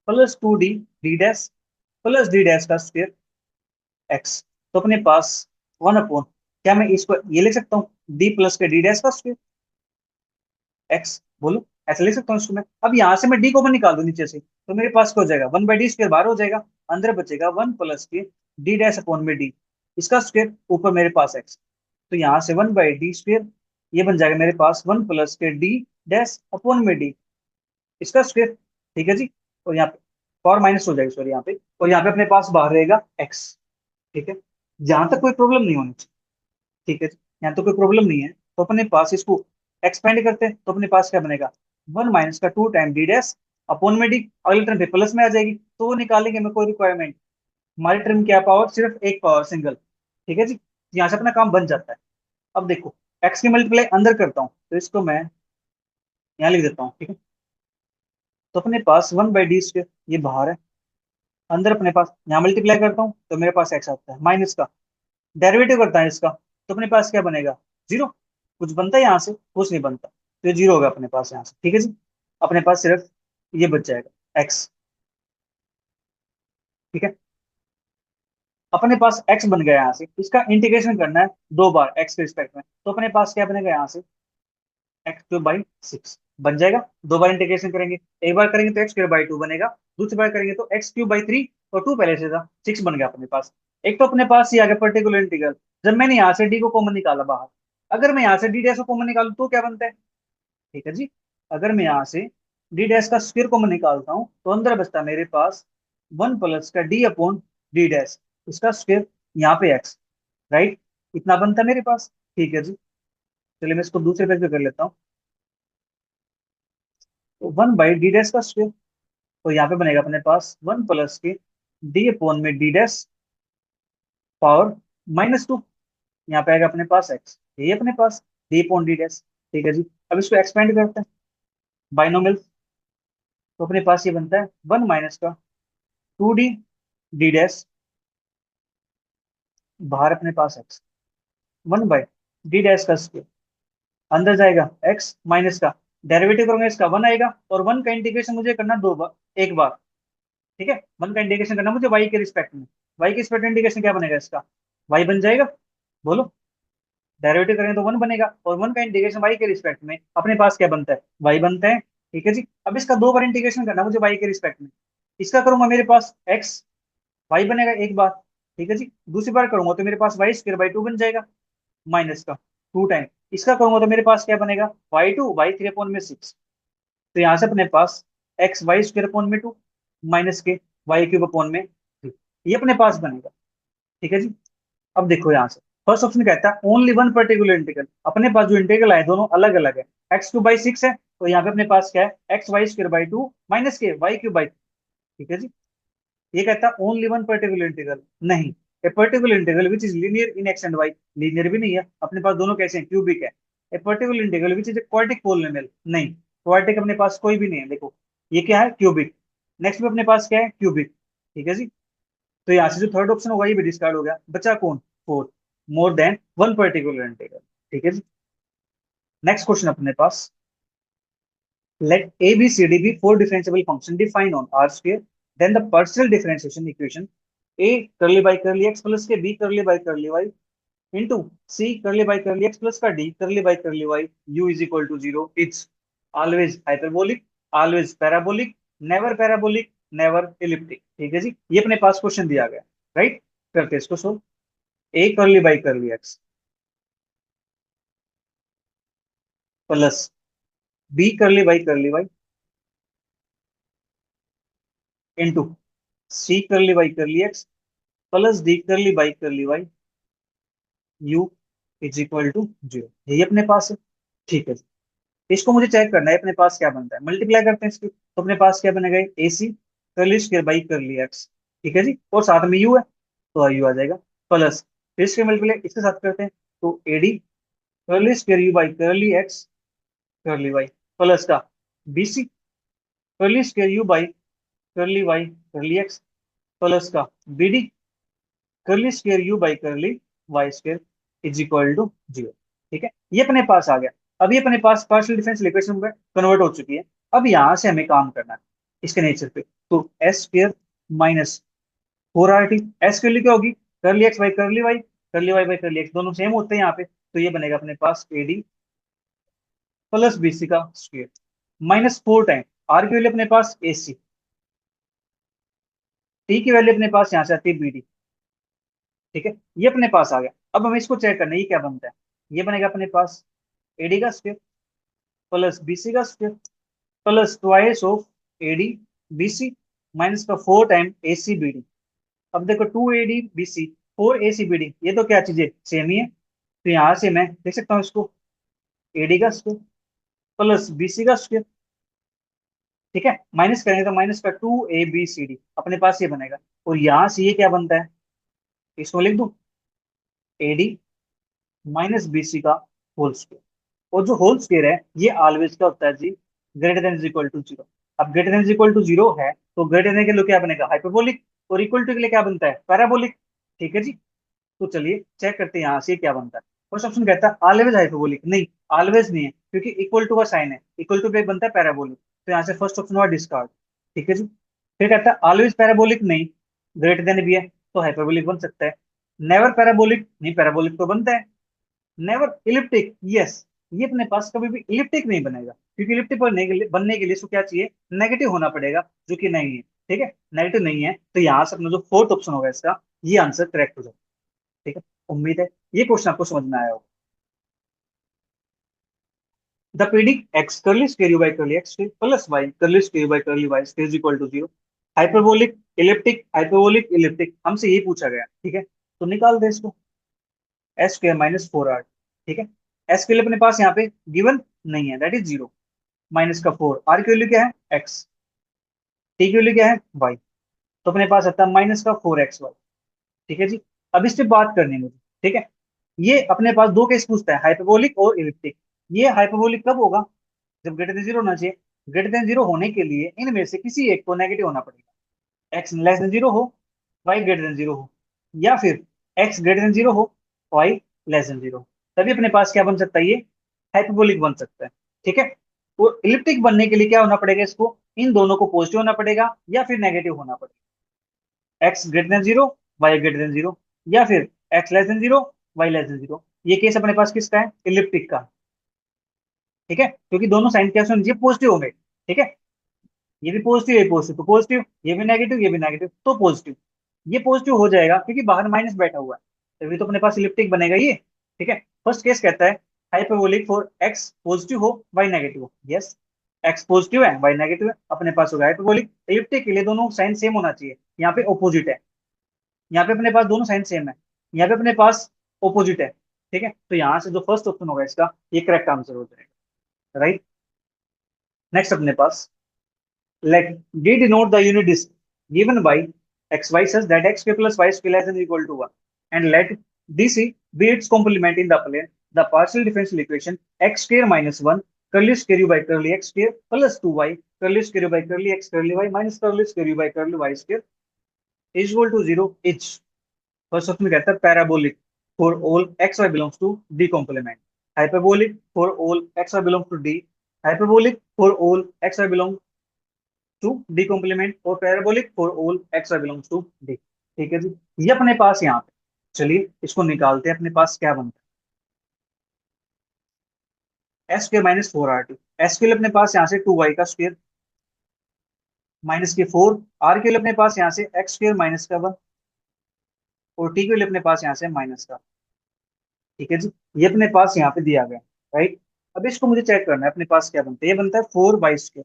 plus two D D dash plus D dash का स्क्वायर एक्स। तो अपने पास वन अपॉन, क्या मैं इसको ये लिख सकता हूँ, डी प्लस के डी डैश का स्क्वायर एक्स, बोलो ऐसे लिख सकता हूँ इसको मैं। अब यहाँ से मैं डी को भी निकाल दूं नीचे से, तो मेरे पास क्या हो जाएगा, वन बाई डी स्क्वायर बाहर हो जाएगा, अंदर बचेगा वन प्लस के डी डैश अपॉन में डी, इसका स्क्वायर ऊपर मेरे पास एक्स। तो यहाँ से वन बाई डी स्क्वायर ये बन जाएगा मेरे पास वन प्लस के डी डैश अपॉन में डी, इसका स्क्वायर, ठीक है जी। और यहाँ पे पावर माइनस हो जाएगी सॉरी यहाँ पे, और यहाँ पे अपने पास बाहर रहेगा एक्स, ठीक है। जहां तक कोई प्रॉब्लम नहीं होनी चाहिए, ठीक है। यहाँ तो कोई प्रॉब्लम नहीं है, तो अपने पास इसको एक्सपेंड करते हैं, तो अपने पास क्या बनेगा, वन माइनस का two time D dash upon में डी, अगले टर्म पे प्लस में आ जाएगी, तो वो निकालेंगे में कोई रिक्वायरमेंट। हमारी टर्म क्या पावर, सिर्फ एक पावर सिंगल, ठीक है जी। यहाँ से अपना काम बन जाता है। अब देखो एक्स की मल्टीप्लाई अंदर करता हूँ, तो इसको मैं यहाँ लिख देता हूँ, ठीक है। तो अपने पास वन बाई डी स्क्वायर ये बाहर है, अंदर अपने पास यहाँ मल्टीप्लाई करता हूँ तो मेरे पास एक्स आता है, माइनस का डेरिवेटिव करता है इसका, तो अपने पास क्या बनेगा, जीरो। कुछ बनता है यहाँ से, कुछ नहीं बनता, तो ये जीरो होगा अपने पास यहाँ से, ठीक है जी। अपने पास सिर्फ ये बच जाएगा एक्स, ठीक है। अपने पास एक्स बन गया यहाँ से, इसका इंटीग्रेशन करना है दो बार एक्स के रिस्पेक्ट में, तो अपने पास क्या बनेगा यहाँ से, एक्स क्यूब बाई सिक्स बन जाएगा। दो बार इंटीग्रेशन करेंगे, एक बार करेंगे तो एक्स क्यूब बाई टू बनेगा, दूसरी बार करेंगे तो एक्स क्यूब बाई थ्री, और टू पहले से था सिक्स बन गया अपने पास। एक तो अपने पास ये आ गया पर्टिकुलर इंटीग्रल। जब मैंने यहाँ से डी को कॉमन निकाला बाहर, अगर मैं यहाँ से डी डैश को कॉमन निकालू तो क्या बनता है, ठीक है जी। अगर मैं यहाँ से डी डैश का स्क्वायर कॉमन निकालता हूँ तो अंदर बचता है मेरे पास वन प्लस का डी अपॉन डी डैश, इसका स्क्वायर यहाँ पे एक्स, राइट। इतना बनता है मेरे पास, ठीक है जी। चलिए मैं इसको दूसरे पेज पे कर लेता हूँ, तो वन बाई डी डैश का स्क्वायर, तो यहाँ पे बनेगा अपने पास वन प्लस के डी अपॉन में D dash power minus two, यहाँ पे आएगा अपने पास एक्स, यही अपने पास डी अपॉन डी डैश, ठीक है जी। अब इसको एक्सपेंड करते हैं बाइनोमियल, तो अपने पास ये बनता है वन माइनस का टू डी डी डैश, बाहर अपने पास एक्स, 1 बाई डी डैश का स्क्वायर, अंदर जाएगा एक्स माइनस का, डेरिवेटिव करूंगा इसका 1 आएगा, और 1 का इंटीग्रेशन मुझे करना 2 बार, एक बार। ठीक है, 1 का इंटीग्रेशन करना मुझे वाई के रिस्पेक्ट में। वाई के रिस्पेक्ट में इंटीग्रेशन क्या बनेगा इसका, वाई बन जाएगा, बोलो। डेरिवेटिव करेंगे तो 1 बनेगा, और 1 का इंटीग्रेशन वाई के रिस्पेक्ट में अपने पास क्या बनता है, वाई बनता है। ठीक है जी, अब इसका 2 बार इंटीग्रेशन करना मुझे वाई के रिस्पेक्ट में। इसका करूंगा मेरे पास एक्स, वाई बनेगा एक बार। ठीक है जी, दूसरी बार करूंगा तो मेरे पास वाई स्क्र बाई 2 बन जाएगा, माइनस का 2 टाइम। इसका करूंगा तो मेरे पास क्या बनेगा, y2 y3/6। तो यहाँ से अपने पास एक्स वाई स्क्र अपॉन में 2, माइनस के y3/3, ये अपने पास बनेगा। ठीक है जी, अब देखो यहाँ से फर्स्ट ऑप्शन कहता है ओनली वन पर्टिकुलर इंटीग्रल, अपने पास जो इंटीग्रल आए दोनों अलग अलग है। x2/6 है, तो यहाँ पे अपने पास क्या है, x y² बाई 2 माइनस के y3/3। ठीक है जी, ये कहता है ओनली वन पर्टिकुलर इंटीग्रल, नहीं। A particular integral which is linear in X and Y, linear भी नहीं है, अपने पास दोनों कैसे हैं, क्यूबिक है। ए particular integral which is quadratic polynomial, नहीं, क्वाड्रेटिक अपने पास कोई भी नहीं है, देखो ये क्या है, क्यूबिक। नेक्स्ट में अपने पास क्या है, क्यूबिक। ठीक है जी, तो यहाँ से जो थर्ड ऑप्शन होगा ये भी डिस्कार्ड हो गया, बचा कौन, fourth, more than one particular integral. ठीक है जी, नेक्स्ट क्वेश्चन अपने पास, let a b c d be four differentiable function defined on r square, then the partial differentiation equation a curly by curly x plus के b curly by curly y into c curly by curly x plus का d curly by curly y u is equal to 0, it's always hyperbolic, always parabolic, never parabolic, never elliptic। ठीक है जी, ये अपने पास क्वेश्चन दिया गया, राइट। करते हैं इसको solve. a curly by curly x plus b curly by curly y into c curly by curly x plus D curly by curly Y U is equal to 0, यही अपने पास है। ठीक है, इसको मुझे चेक करना है अपने पास क्या बनता है, मल्टीप्लाई करते हैं इसकी, तो अपने पास क्या बनेगा, ए सी curly square by curly x. ठीक है जी, और साथ में यू है, तो यू आ जाएगा, प्लस फिर इसके मल्टीप्लाई इसके साथ करते हैं, तो A D curly square you by curly X curly Y, plus का B C curly square you by curly Y curly x, plus का B D curly square you by curly Y square is equal to 0। ठीक है, ये अपने पास आ गया। अब ये अपने पास पार्शियल डिफरेंशियल इक्वेशन में कन्वर्ट हो चुकी है। अब यहाँ से हमें काम करना है इसके नेचर पे, तो S square minus 4 RT, S के लिए क्या होगी, करली एक्स बाई करली वाई, करली वाई बाई करली एक्स दोनों सेम होते हैं यहाँ पे, तो ये बनेगा अपने पास एडी प्लस बीसी का स्क्वायर माइनस 4 टाइम आर की वैल्यू अपने पास एसी, टी की वैल्यू अपने पास यहाँ से आती है बीडी। ठीक है, ये अपने पास आ गया। अब हमें इसको चेक करना है ये क्या बनता है, ये बनेगा अपने पास एडी का स्क्वायर प्लस बीसी का square plus twice of AD BC minus का 4 टाइम एसी बीडी। अब देखो 2 AD BC 4 AC BD, ये तो क्या चीजें सेम ही है, तो यहाँ से मैं देख सकता हूँ इसको, एडी का स्क्वायर प्लस बीसी का स्क्वायर। ठीक है, माइनस करेंगे तो माइनस का 2 ABCD अपने पास ये बनेगा, और यहाँ से ये क्या बनता है, इसको लिख दूं, एडी माइनस बीसी का होल स्क्वायर, और जो होल स्क्वायर है ये ऑलवेज क्या होता है जी, greater than is equal to 0। अब greater than is equal to 0 है, तो ग्रेटर देन के लिए क्या बनेगा, हाइपरबोलिक, और इक्वल टू के लिए क्या बनता है, पैराबोलिक। ठीक है जी, तो चलिए चेक करते हैं यहाँ से क्या बनता है। फर्स्ट ऑप्शन कहता है ऑलवेज हाइपरबोलिक, नहीं, ऑलवेज नहीं है, क्योंकि इक्वल टू का साइन है, इक्वल टू पे बनता है पैराबोलिक, तो यहाँ से फर्स्ट ऑप्शन हुआ डिस्कार्ड। ठीक है जी, फिर कहता है ऑलवेज पैराबोलिक, नहीं, ग्रेटर देन भी है, तो हाइपरबोलिक बन सकता है। नेवर पैराबोलिक, नहीं, पैराबोलिक तो बनता है। नेवर इलिप्टिक, यस, ये अपने पास कभी भी इलिप्टिक नहीं बनेगा, क्योंकि इलिप्टिक बनने के लिए इसको क्या चाहिए, नेगेटिव होना पड़ेगा, जो कि नहीं है। ठीक है, नेगेटिव नहीं है, तो यहाँ से अपना जो फोर्थ ऑप्शन होगा इसका, ये आंसर करेक्ट हो जाएगा। ठीक है, उम्मीद है ये क्वेश्चन आपको समझ में आया होगा। The PDE x curly square you by curly x plus y curly square by curly y is equal to 0, hyperbolic elliptic hyperbolic elliptic हमसे ये पूछा गया। ठीक है, तो निकाल दे इसको, एस स्क्वायर माइनस 4 आर। ठीक है, एस के लिए अपने पास यहाँ पे गिवन नहीं है, दैट इज 0, माइनस का 4, आर की वैल्यू क्या है एक्स, टी की वैल्यू क्या है वाई, तो अपने पास आता है माइनस का 4XY। ठीक है जी, अब इस पे बात करनी है मुझे। ठीक है, ये अपने पास दो केस पूछता है, हाइपरबोलिक और इलिप्टिक। ये हाइपरबोलिक कब होगा, जब ग्रेटर देन 0 होना चाहिए। ग्रेटर देन 0 होने के लिए इनमें से किसी एक को नेगेटिव होना पड़ेगा, एक्स लेस देन 0 हो वाई ग्रेटर देन जीरो हो, या फिर एक्स ग्रेटर देन जीरो हो, वाई लेस देन जीरो, तभी अपने पास क्या बन सकता है, ये हाइपरबोलिक बन सकता है। ठीक है, तो इलिप्टिक बनने के लिए क्या होना पड़ेगा, इसको इन दोनों को पॉजिटिव होना पड़ेगा या फिर नेगेटिव होना पड़ेगा। X greater than zero, Y greater than zero, या फिर X less than zero, Y less than zero. ये केस अपने पास किसका है, इलिप्टिक का। ठीक है, क्योंकि दोनों साइन क्या होंगे, ये पॉजिटिव होंगे। ठीक है, ये भी पॉजिटिव, ये पॉजिटिव, तो पॉजिटिव, ये भी नेगेटिव, ये भी नेगेटिव, तो पॉजिटिव। ये पॉजिटिव हो जाएगा क्योंकि बाहर माइनस बैठा हुआ है, तभी तो अपने पास इलिप्टिक बनेगा ये। ठीक है, फर्स्ट केस कहता है हाइपरबोलिक फॉर एक्स पॉजिटिव हो, वाई नेगेटिव हो। यस, एक्स पॉजिटिव है, वाई नेगेटिव है, अपने पास होगा हाइपरबोलिक। इलिप्टिक के लिए दोनों साइन सेम होना चाहिए, यहाँ पे ऑपोजिट है, यहाँ पे अपने पास दोनों साइन सेम है, यहाँ पे अपने पास ऑपोजिट है। ठीक है, तो यहाँ से जो फर्स्ट ऑप्शन होगा इसका, ये करेक्ट आंसर हो जाएगा। राइट, नेक्स्ट अपने पास, let D denote the unit disk given by xy such that x square plus y square less than or equal to 1, and let DC be its complement in the plane. The partial differential equation x square minus 1 curly square u by curly x square plus 2y curly square u by curly x curly y minus curly square u by curly y square is equal to 0 is, first option कहता है parabolic for all x y belongs to D complement, hyperbolic for all x y belongs to D, hyperbolic for all x y belong to D complement, और parabolic for all x y belongs to D. ठीक है जी, ये अपने पास यहाँ पे, चलिए इसको निकालते हैं, अपने पास क्या बनता है, s square minus four r T. S के लिए अपने पास यहाँ से टू वाई का स्क्र माइनस के फोर, आर के लिए अपने पास यहाँ से एक्स स्क्र माइनस का वन, और टी के लिए अपने पास यहाँ से माइनस का। ठीक है जी, ये अपने पास यहाँ पे दिया गया। राइट, अब इसको मुझे चेक करना है, अपने पास क्या बनता है, ये बनता है फोर बाई स्क्र,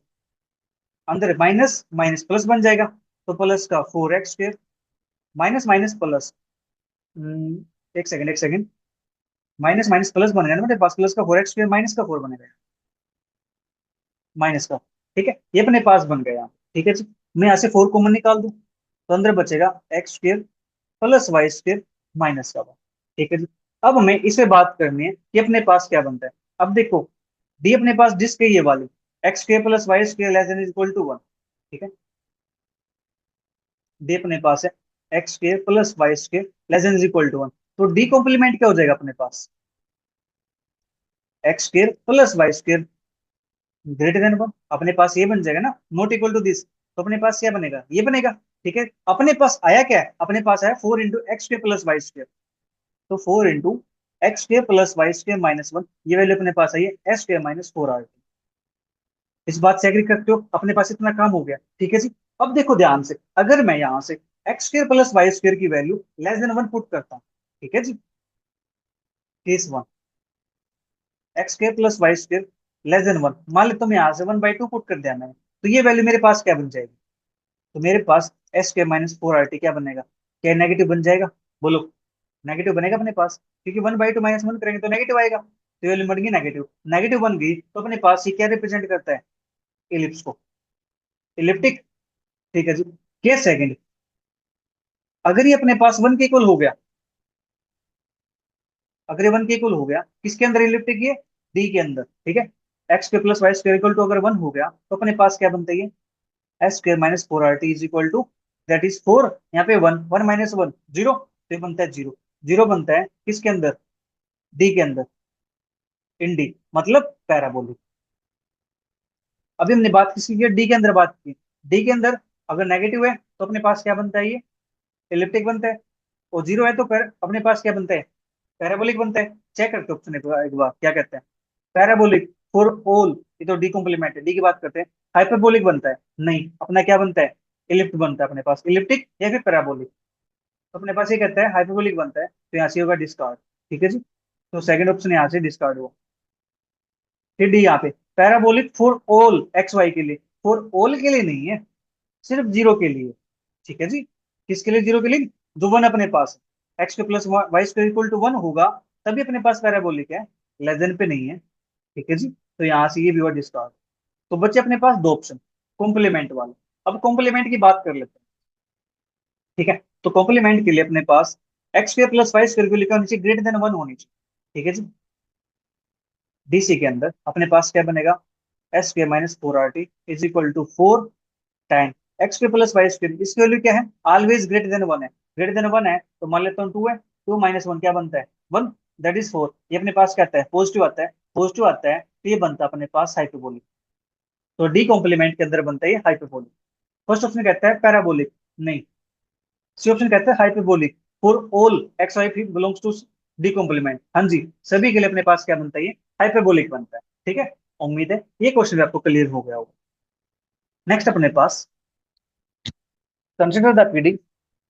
अंदर माइनस माइनस प्लस बन जाएगा, तो प्लस का four x square minus minus plus, एक सेकंड एक सेकंड, माइनस माइनस प्लस बनेगा ना मेरे पास, प्लस का फोर एक्स स्क्र माइनस का फोर बनेगा, माइनस का। ठीक है, ये अपने पास बन गया। ठीक है जी, मैं यहाँ से फोर कॉमन निकाल दूं, तो अंदर बचेगा x square plus y square minus का वन। ठीक है जी, अब हमें इस पे बात करनी है कि अपने पास क्या बनता है। अब देखो, डी अपने पास डिस्क है ये वाली, x square plus y square less than is equal to one. ठीक है, डी अपने पास है x square plus y square less than is equal to one, तो डी कॉम्प्लीमेंट क्या हो जाएगा अपने पास, x square plus y square greater than one, अपने पास ये बन जाएगा ना, नॉट इक्वल टू दिस, तो अपने पास क्या बनेगा, ये बनेगा। ठीक है, अपने पास आया क्या है, अपने पास आया four into x square plus y square, तो four into x square plus y square minus one, ये वैल्यू अपने पास आई है s square minus four r. इस बात से एग्री करते हो, अपने पास इतना काम हो गया। ठीक है जी, अब देखो ध्यान से, अगर मैं यहाँ से x square plus y square की value less than one put करता हूँ, ठीक है जी, case one, x square plus y square less than one, मान लेता हूँ यहाँ से वन बाई टू पुट कर दिया मैंने, तो ये वैल्यू मेरे पास क्या बन जाएगी, तो मेरे पास s square minus four r t क्या बनेगा, क्या नेगेटिव बन जाएगा, बोलो, नेगेटिव बनेगा अपने पास, क्योंकि one by to minus one करेंगे तो नेगेटिव आएगा, तो वैल्यू बन गई नेगेटिव, नेगेटिव बन गई, तो अपने पास ये क्या रिप्रेजेंट करता है, इलिप्स को, इलिप्टिक। ठीक है जी, केस सेकंड, अगर ये अपने पास वन के इक्वल हो गया, अगर ये वन के इक्वल हो गया, किसके अंदर इलिप्टिक, ये डी के अंदर। ठीक है, एक्स के plus y square equal to अगर वन हो गया, तो अपने पास क्या बनता है, ये s square minus four r t is equal to, that is four, यहाँ पे one, one minus one zero, तो ये बनता है जीरो, जीरो बनता है किसके अंदर, डी के अंदर, इन डी, मतलब पैराबोलिक। अभी हमने बात किसकी की, डी के अंदर बात की, डी के अंदर अगर नेगेटिव है तो अपने पास क्या बनता है, ये इलिप्टिक बनता है, और जीरो है तो फिर अपने पास क्या बनता है, पैराबोलिक बनता है। चेक करते ऑप्शन एक बार क्या कहते हैं, पैराबोलिक फॉर ऑल, ये तो डी कॉम्प्लीमेंट है, डी की बात करते हैं। हाइपरबोलिक बनता है, नहीं, अपना क्या बनता है, इलिप्ट बनता है अपने पास, इलिप्टिक या फिर पैराबोलिक, तो अपने पास ये कहता है हाइपरबोलिक बनता है, तो यहाँ से होगा डिस्कार्ड। ठीक है जी, तो सेकंड ऑप्शन यहाँ से डिस्कार्ड हुआ। फिर डी यहाँ पे parabolic for all x y के लिए, फॉर ऑल के लिए नहीं है, सिर्फ जीरो के लिए। ठीक है जी, किसके लिए, जीरो के लिए, जो वन अपने पास एक्स के plus y square equal to one होगा, तभी अपने पास पैराबोलिक है, लेस देन पे नहीं है। ठीक है जी, तो यहाँ से ये भी हुआ डिस्कार्ड। तो बच्चे अपने पास दो ऑप्शन, कॉम्प्लीमेंट वाले। अब कॉम्प्लीमेंट की बात कर लेते हैं। ठीक है, तो कॉम्प्लीमेंट के लिए अपने पास x square plus y square को लिखा नीचे ग्रेटर देन वन होनी चाहिए। ठीक है जी, डीसी के अंदर अपने पास क्या बनेगा, s square minus four r t is equal to four time x square plus y square, इसकी वैल्यू क्या है, ऑलवेज ग्रेटर देन वन है। ग्रेटर देन वन है तो मान लेता हूँ टू है, टू माइनस वन क्या बनता है, वन, दैट इज फोर। ये अपने पास क्या आता है, पॉजिटिव आता है, पॉजिटिव आता है तो ये बनता है अपने पास हाइपरबोलिक। तो डी कॉम्प्लीमेंट के अंदर बनता है ये हाइपरबोलिक। फर्स्ट ऑप्शन कहता है पैराबोलिक, नहीं। सी ऑप्शन कहता है hyperbolic, for all x y belongs to D complement, हाँ जी, सभी के लिए अपने पास क्या बनता है ये हाइपरबोलिक बनता है। ठीक है, उम्मीद है ये क्वेश्चन भी आपको क्लियर हो गया होगा। नेक्स्ट अपने पास, consider the PD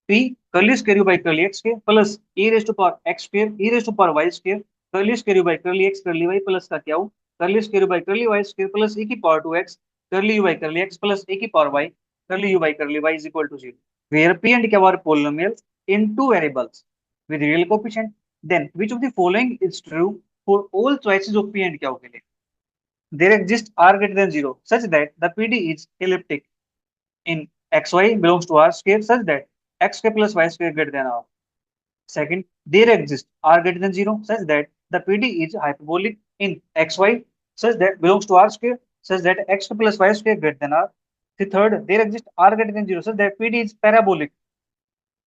p curly square by curly x के plus e raise to power x square e raise to power y square curly square by curly x curly y plus का क्या हो, curly square by curly y square plus e की power 2x curly u by curly x plus e की power y curly u by curly y is equal to 0, where p and q are polynomial in two variables with real coefficient, then which of the following is true for all choices of p and q के लिए, there exists r greater than 0 such that the pd is elliptic in xy belongs to r square such that x square plus y square greater than r. Second, there exists r greater than 0 such that the PD is hyperbolic in xy such that belongs to r square such that x square plus y square greater than r. The third, there exists r greater than 0 such that PD is parabolic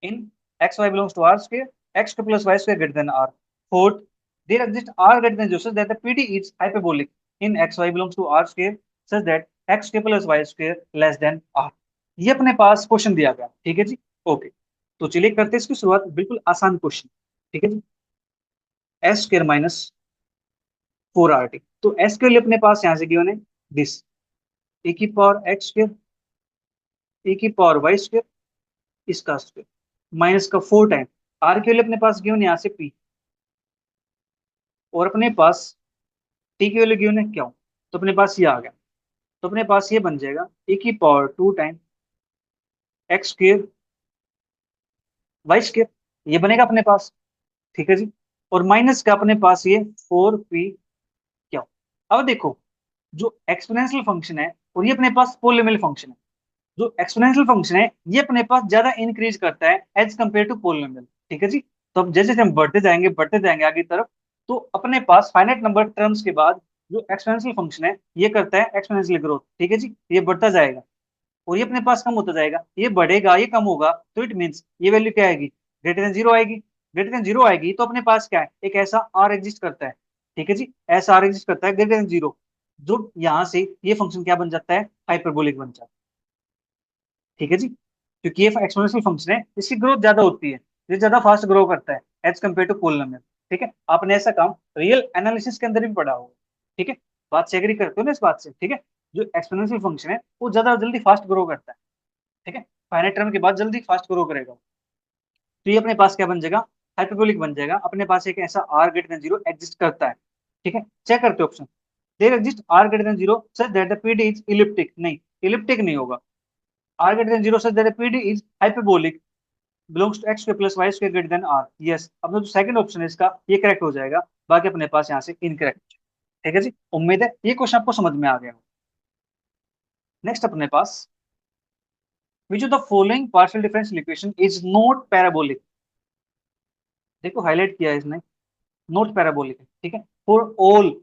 in xy belongs to r square x square plus y square greater than r. Fourth, there exists r greater than 0 such that the PD is hyperbolic in xy belongs to r square such that x square plus y square less than r. ये अपने पास क्वेश्चन दिया गया, ठीक है जी। ओके, तो चलिए करते हैं इसकी शुरुआत, बिल्कुल आसान क्वेश्चन। ठीक है जी, s square minus four r t, तो एस के लिए अपने पास यहां से गिवन है दिस, ए की पावर एक्स स्क्र, ए की पावर वाई स्क्र, इसका स्क्र माइनस का फोर टाइम, आर के लिए अपने पास गिवन यहाँ से पी, और अपने पास टी के लिए गिवन है क्या, तो अपने पास ये आ गया। तो अपने पास ये बन जाएगा ए की power two time x square y square, ये बनेगा अपने पास। ठीक है जी, और माइनस का अपने पास ये फोर पी क्या। अब देखो, जो एक्सपोनेंशियल फंक्शन है और ये अपने पास पोलिनोमियल फंक्शन है, जो एक्सपोनेंशियल फंक्शन है ये अपने पास ज्यादा इंक्रीज करता है एज कम्पेयर टू पोलिनोमियल। ठीक है जी, तो अब जैसे जैसे हम बढ़ते जाएंगे आगे की तरफ, तो अपने पास फाइनाइट नंबर टर्म्स के बाद जो एक्सपोनेंशियल फंक्शन है ये करता है एक्सपोनेंशियल ग्रोथ। ठीक है जी, ये बढ़ता जाएगा और ये अपने पास कम होता जाएगा, ये बढ़ेगा ये कम होगा, तो इट मीन्स ये वैल्यू क्या आएगी, ग्रेटर देन जीरो आएगी। ग्रेटर देन जीरो आएगी तो अपने पास क्या है, एक ऐसा आर एग्जिस्ट करता है। ठीक है जी, ऐसा आर एग्जिस्ट करता है ग्रेटर देन जीरो, जो यहाँ से ये फंक्शन क्या बन जाता है, हाइपरबोलिक बन जाता है। ठीक है जी, क्योंकि ये एक्सपोनेंशियल फंक्शन है, इसकी ग्रोथ ज्यादा होती है, ये ज्यादा फास्ट ग्रो करता है एज कम्पेयर टू पोलिनोमियल। ठीक है, आपने ऐसा काम रियल एनालिसिस के अंदर भी पढ़ा होगा। ठीक है, बात से एग्री करते हो ना इस बात से। ठीक है, जो एक्सपोनेंशियल फंक्शन है वो ज्यादा जल्दी फास्ट ग्रो करता है। ठीक है, फाइनाइट टर्म के बाद जल्दी फास्ट ग्रो करेगा, तो ये अपने पास क्या बन जाएगा, हाइपरबोलिक बन जाएगा। अपने पास एक ऐसा r greater than zero exist करता है। ठीक है, चेक करते option, there exist r greater than zero such that the PD is elliptic, नहीं, इलिप्टिक नहीं होगा। R greater than zero such that the PD is hyperbolic belongs to x square plus y square greater than r, yes, अपना जो सेकंड ऑप्शन है इसका ये करेक्ट हो जाएगा, बाकी अपने पास यहाँ से इनकरेक्ट। ठीक है जी, उम्मीद है ये क्वेश्चन आपको समझ में आ गया। नेक्स्ट अपने पास, which of the following partial differential equation is not parabolic, देखो हाईलाइट किया है इसने, नॉट पैराबोलिक है। ठीक है, फॉर ऑल,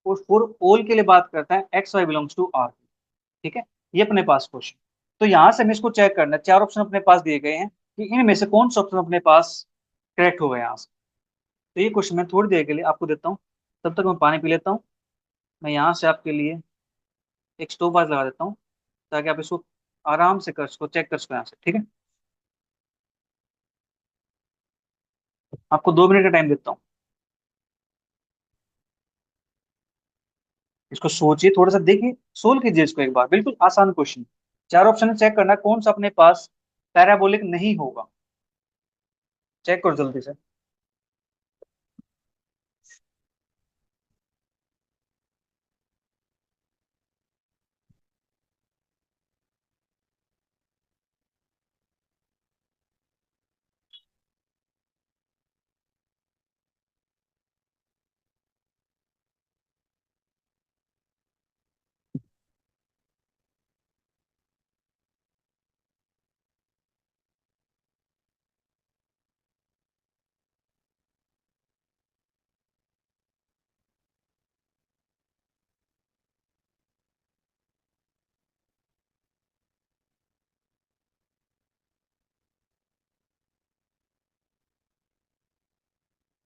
और फॉर ऑल के लिए बात करता है x y belongs to R. ठीक है, ये अपने पास क्वेश्चन, तो यहां से हमें इसको चेक करना है, चार ऑप्शन अपने पास दिए गए हैं कि इनमें से कौन सा ऑप्शन अपने पास करेक्ट होगा यहाँ से। तो ये क्वेश्चन मैं थोड़ी देर के लिए आपको देता हूँ, तब तक मैं पानी पी लेता हूँ। मैं यहाँ से आपके लिए एक स्टोव आज लगा देता हूँ, ताकि आप इसको आराम से कर सको, चेक कर सको यहाँ से। ठीक है, आपको 2 मिनट का टाइम देता हूँ, इसको सोचिए थोड़ा सा, देखिए सोल्व कीजिए इसको एक बार, बिल्कुल आसान क्वेश्चन। चार ऑप्शन चेक करना कौन सा अपने पास पैराबोलिक नहीं होगा, चेक करो जल्दी से।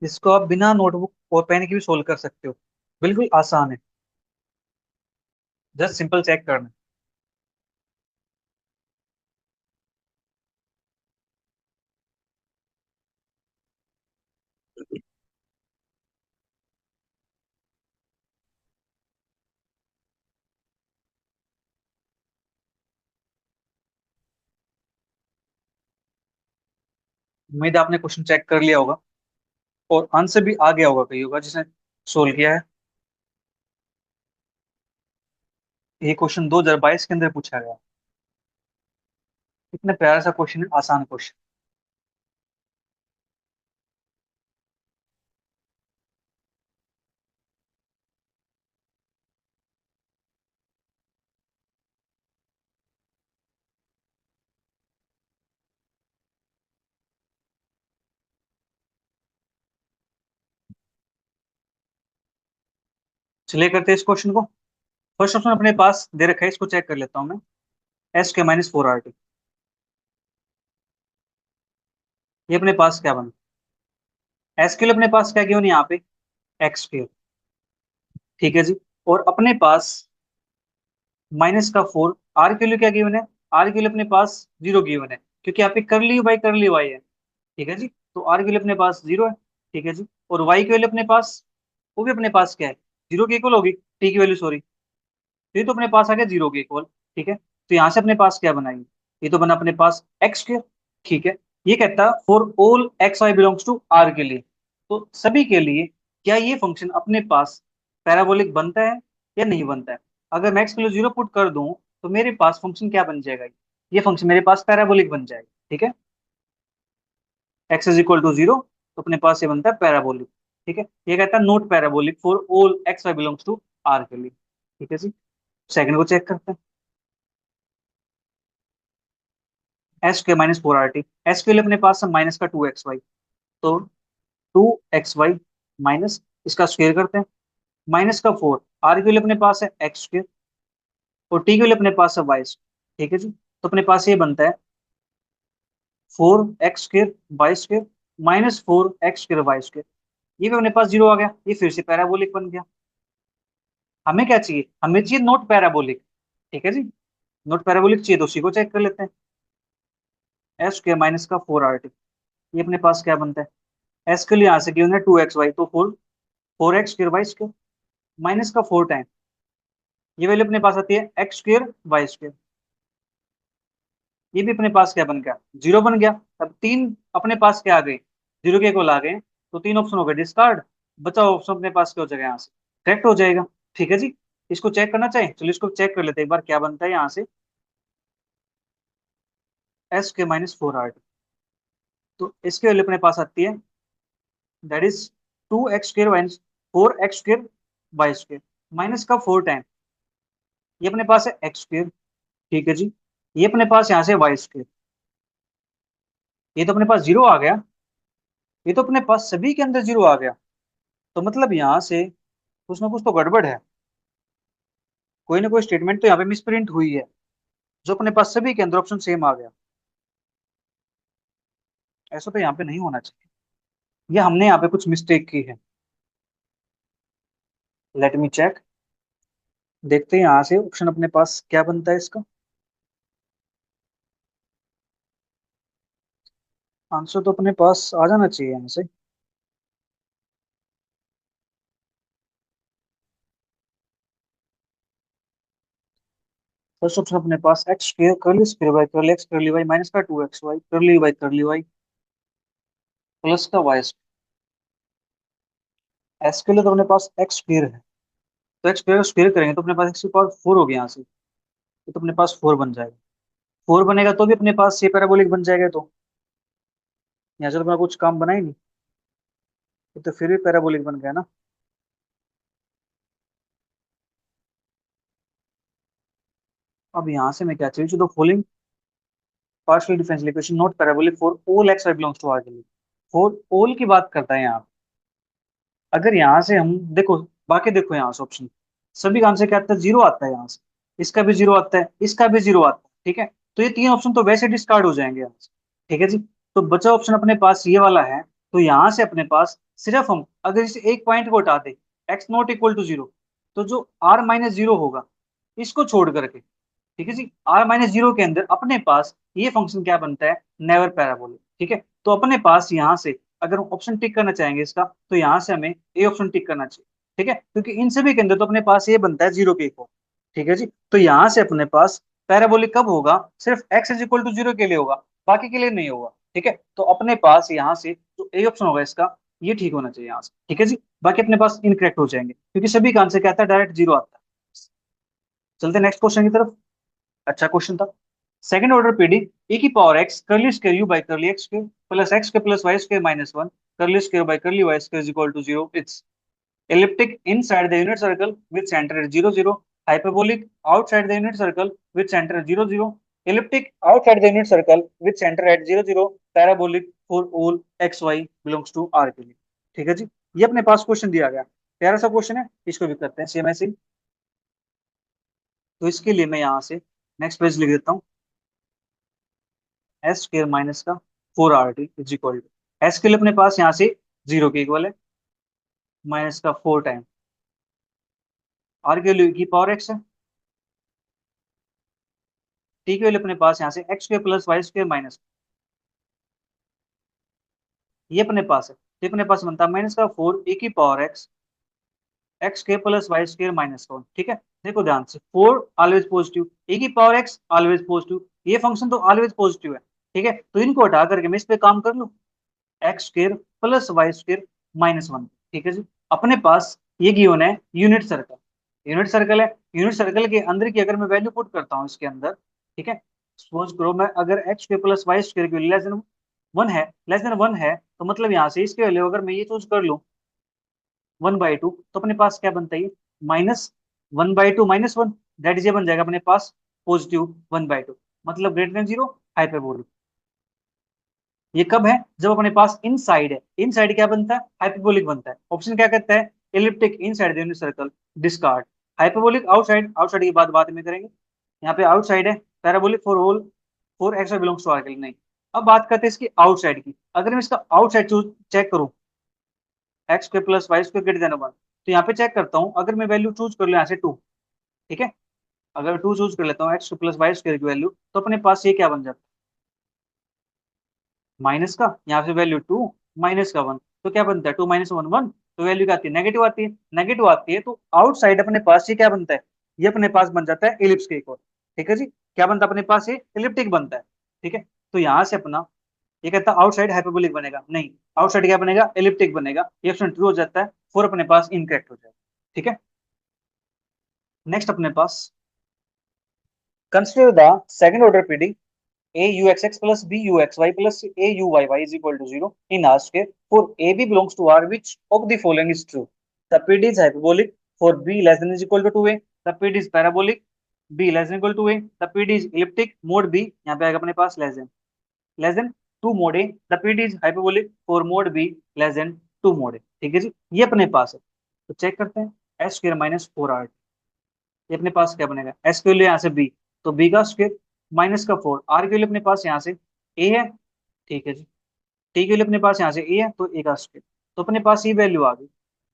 इसको आप बिना नोटबुक और पेन के भी सोल्व कर सकते हो। बिल्कुल आसान है। जस्ट सिंपल चेक करना। उम्मीद है आपने क्वेश्चन चेक कर लिया होगा और आंसर भी आ गया होगा कहीं होगा जिसने सोल्व किया है। ये क्वेश्चन 2022 के अंदर पूछा गया। इतना प्यारा सा क्वेश्चन है, आसान क्वेश्चन। चलिए करते हैं इस क्वेश्चन को। फर्स्ट ऑप्शन अपने पास दे रखा है, इसको चेक कर लेता हूँ मैं। SK-4RT। ये अपने पास क्या बना? एस के लिए अपने पास क्या गिवन है यहाँ पे? X²। ठीक है जी। और अपने पास -4। आर के लिए क्या गिवन है? आर के लिए अपने पास 0 गिवन है, क्योंकि यहाँ पे कर ली वाई है। ठीक है जी। तो आर के लिए अपने पास 0 है। ठीक है जी। और वाई के लिए अपने पास, वो भी अपने पास क्या है? 0 के इक्वल होगी, टी की वैल्यू सॉरी। तो ये तो अपने पास आ गया 0 के इक्वल। ठीक है। तो यहाँ से अपने पास क्या बनाएंगे? ये तो बना अपने पास X²। ठीक है। ये कहता है for all x y belongs to R के लिए, तो सभी के लिए क्या ये फंक्शन अपने पास पैराबोलिक बनता है या नहीं बनता है? अगर मैं एक्स के लिए 0 पुट कर दूं तो मेरे पास फंक्शन क्या बन जाएगा? ये फंक्शन मेरे पास पैराबोलिक बन जाएगा। ठीक है। x = 0, तो अपने पास ये बनता है पैराबोलिक। ठीक है। ये कहता है not parabolic for all x y belongs to R के लिए। ठीक है जी। सेकंड को चेक करते हैं। SK-4RT। एस के लिए अपने पास है माइनस का 2xy, तो 2xy माइनस इसका स्क्वायर करते हैं। -4। आर के लिए अपने पास है X², और टी के लिए अपने पास है y²। ठीक है जी। तो अपने पास ये बनता है 4x² y² -4x²y²। ये भी अपने पास 0 आ गया, ये फिर से पैराबोलिक बन गया। हमें क्या चाहिए? हमें चाहिए नोट पैराबोलिक। ठीक है जी। नोट पैराबोलिक चाहिए, तो उसी को चेक कर लेते हैं। SK-4RT। ये अपने पास क्या बनता है? एस के लिए यहाँ से गिवन है 2xy, तो 4x² y² माइनस का 4 टाइम, ये वैल्यू अपने पास आती है X², y²। ये भी अपने पास क्या बन गया? 0 बन गया। अब तीन अपने पास क्या आ गए? 0 के इक्वल आ गए, तो तीन ऑप्शन हो गए डिस्कार्ड। बचा ऑप्शन अपने पास क्या हो जाएगा यहाँ से? करेक्ट हो जाएगा। ठीक है जी। इसको चेक करना चाहिए, चलिए इसको चेक कर लेते हैं एक बार क्या बनता है यहाँ से। SK-4RT, तो इसकी वैल्यू अपने पास आती है, that is 2x² minus 4x², y² minus का 4 टाइम, ये अपने पास है X²। ठीक है जी। ये अपने पास यहाँ से y²। ये तो अपने पास 0 आ गया। ये तो अपने पास सभी के अंदर 0 आ गया। तो मतलब यहाँ से कुछ ना कुछ तो गड़बड़ है। कोई ना कोई स्टेटमेंट तो यहाँ पे मिसप्रिंट हुई है, जो अपने पास सभी के अंदर ऑप्शन सेम आ गया। ऐसा तो यहाँ पे नहीं होना चाहिए, या हमने यहाँ पे कुछ मिस्टेक की है। Let me check. देखते हैं यहाँ से ऑप्शन अपने पास क्या बनता है इसका। आंसर तो अपने पास आ जाना चाहिए यहाँ से। फर्स्ट ऑप्शन अपने पास X² करली स्क्वायर बाय करली x करली y माइनस का 2xy करली y प्लस का y। एस के लिए तो अपने पास X² है, तो X² स्क्वायर करेंगे तो अपने पास x⁴ हो गया यहाँ से, तो अपने पास 4 बन जाएगा। 4 बनेगा तो भी अपने पास ये पैराबोलिक बन जाएगा। तो यहाँ से तो अपना कुछ काम बना ही नहीं, ये तो फिर भी पैराबोलिक बन गया ना। अब यहाँ से मैं क्या चाहिए, तो following partial differential equation not parabolic for all x y belongs to R के लिए। फॉर ऑल की बात करता है यहाँ। अगर यहाँ से हम देखो, बाकी देखो यहाँ से ऑप्शन, सभी का आंसर क्या आता है? 0 आता है यहाँ से। इसका भी 0 आता है, इसका भी 0 आता है। ठीक है। तो ये तीन ऑप्शन तो वैसे डिस्कार्ड हो जाएंगे यहाँ से। ठीक है जी। तो बचा ऑप्शन अपने पास ये वाला है, तो यहां से अपने पास सिर्फ हम अगर इस एक पॉइंट को हटा दे, x not equal to zero, तो जो आर माइनस जीरो होगा इसको छोड़ करके, ठीक है जी, आर माइनस जीरो के अंदर अपने पास ये फंक्शन क्या बनता है, नेवर पैराबोलिक। ठीक है, तो अपने पास यहाँ से अगर हम ऑप्शन टिक करना चाहेंगे इसका, तो यहाँ से हमें ए ऑप्शन टिक करना चाहिए। ठीक है, क्योंकि इन सभी के अंदर तो अपने पास ये बनता है जीरो के इक्वल। ठीक है जी, तो यहाँ से अपने पास पैराबोलिक कब होगा, सिर्फ x is equal to zero के लिए होगा, बाकी के लिए नहीं होगा। ठीक है, तो अपने पास यहाँ से जो ए ऑप्शन होगा इसका, ये ठीक होना चाहिए यहाँ से। ठीक है जी, बाकी अपने पास इनकरेक्ट हो जाएंगे, क्योंकि सभी का आंसर क्या आता है, डायरेक्ट जीरो आता है। चलते नेक्स्ट क्वेश्चन की तरफ। अच्छा क्वेश्चन था। सेकंड ऑर्डर पीडी e की power x curly square u by curly x square plus x square plus y square minus 1 curly square by curly y square is equal to 0। It's elliptic inside the unit circle with center at 0 0, hyperbolic outside the unit circle with center at 0 0, elliptic outside the unit circle with center at 0 0, parabolic for all x y belongs to R के लिए। ठीक है जी, ये अपने पास क्वेश्चन दिया गया, प्यारा सा क्वेश्चन है, इसको भी करते हैं सेम ऐसे ही। तो इसके लिए मैं यहाँ से नेक्स्ट पेज लिख देता हूँ, एस स्क्र माइनस का 4RT is equal to, S के लिए अपने पास यहाँ से जीरो के इक्वल है, माइनस का 4 टाइम आर के लिए की पावर एक्स है, टी के लिए अपने पास यहाँ से x square plus y square minus, ये अपने पास है, ये अपने पास बनता है माइनस का 4 ए की power x x square plus y square minus 1। ठीक है, देखो ध्यान से, 4 ऑलवेज पॉजिटिव, ए की पावर एक्स ऑलवेज पॉजिटिव, ये फंक्शन तो ऑलवेज पॉजिटिव है। ठीक है, तो इनको हटा करके मैं इस पे काम कर लूँ, x square plus y square minus 1। ठीक है जी, अपने पास ये गिवन है यूनिट सर्कल, यूनिट सर्कल है, यूनिट सर्कल के अंदर की अगर मैं वैल्यू पुट करता हूँ इसके अंदर, ठीक है, सपोज करो मैं अगर x square plus y square की लेस देन वन है, लेस देन वन है, तो मतलब यहाँ से इसके वैल्यू अगर मैं ये चूज कर लूँ 1/2, तो अपने पास क्या बनता है, माइनस 1/2 माइनस 1, दैट इज ये बन जाएगा अपने पास पॉजिटिव 1/2, मतलब ग्रेटर देन जीरो, हाइपरबोलिक। ये कब है, जब अपने पास इनसाइड है, इनसाइड क्या बनता है, हाइपरबोलिक बनता है। ऑप्शन क्या कहता है, elliptic inside the unit circle, discard. Hyperbolic outside, outside की बात बाद में करेंगे, यहाँ पे आउटसाइड है, parabolic for whole for x belongs to R के लिए नहीं। अब बात करते हैं इसकी आउटसाइड की, अगर मैं इसका आउटसाइड चेक करूँ, x square plus y square greater than 1, तो यहाँ पे चेक करता हूँ, अगर मैं वैल्यू चूज कर लूँ यहाँ से 2, ठीक है, अगर 2 चूज कर लेता हूँ एक्स प्लस वाई स्क्वायर की वैल्यू, तो अपने पास ये क्या बन जाता है, माइनस का, यहाँ से वैल्यू 2 माइनस का 1, तो क्या बनता है 2 माइनस 1 1, तो वैल्यू क्या आती है, नेगेटिव आती है, नेगेटिव आती है, तो आउटसाइड अपने पास ये क्या बनता है, ये अपने पास बन जाता है एलिप्स के इक्वल। ठीक है जी, क्या बनता है अपने पास, ये एलिप्टिक बनता है। ठीक है, तो यहाँ से अपना ये कहता है आउटसाइड हाइपरबोलिक बनेगा, नहीं, आउटसाइड क्या बनेगा, एलिप्टिक बनेगा, ये ऑप्शन ट्रू हो जाता है, फोर अपने पास इनकरेक्ट हो जाएगा। ठीक है, नेक्स्ट अपने पास consider the second order PD AUXX plus BUXY plus AUYY is equal to 0 in R square for AB belongs to R, which of the following is true? The PD is hyperbolic for B less than is equal to 2A, the PD is parabolic B less than equal to A, the PD is elliptic mode B, यहाँ पे आएगा अपने पास less than 2 mode A, the PD is hyperbolic for mode B less than 2 mode A। ठीक है जी, ये अपने पास है, तो चेक करते हैं, एस स्क्र माइनस 4R, ये अपने पास क्या बनेगा, एस के लिए यहाँ से बी, तो बी का स्क्वायर माइनस का 4, आर के लिए अपने पास यहाँ से ए है। ठीक है जी, टी के लिए अपने पास यहाँ से ए है, तो ए का स्क्वायर, तो अपने पास ये वैल्यू आ गई,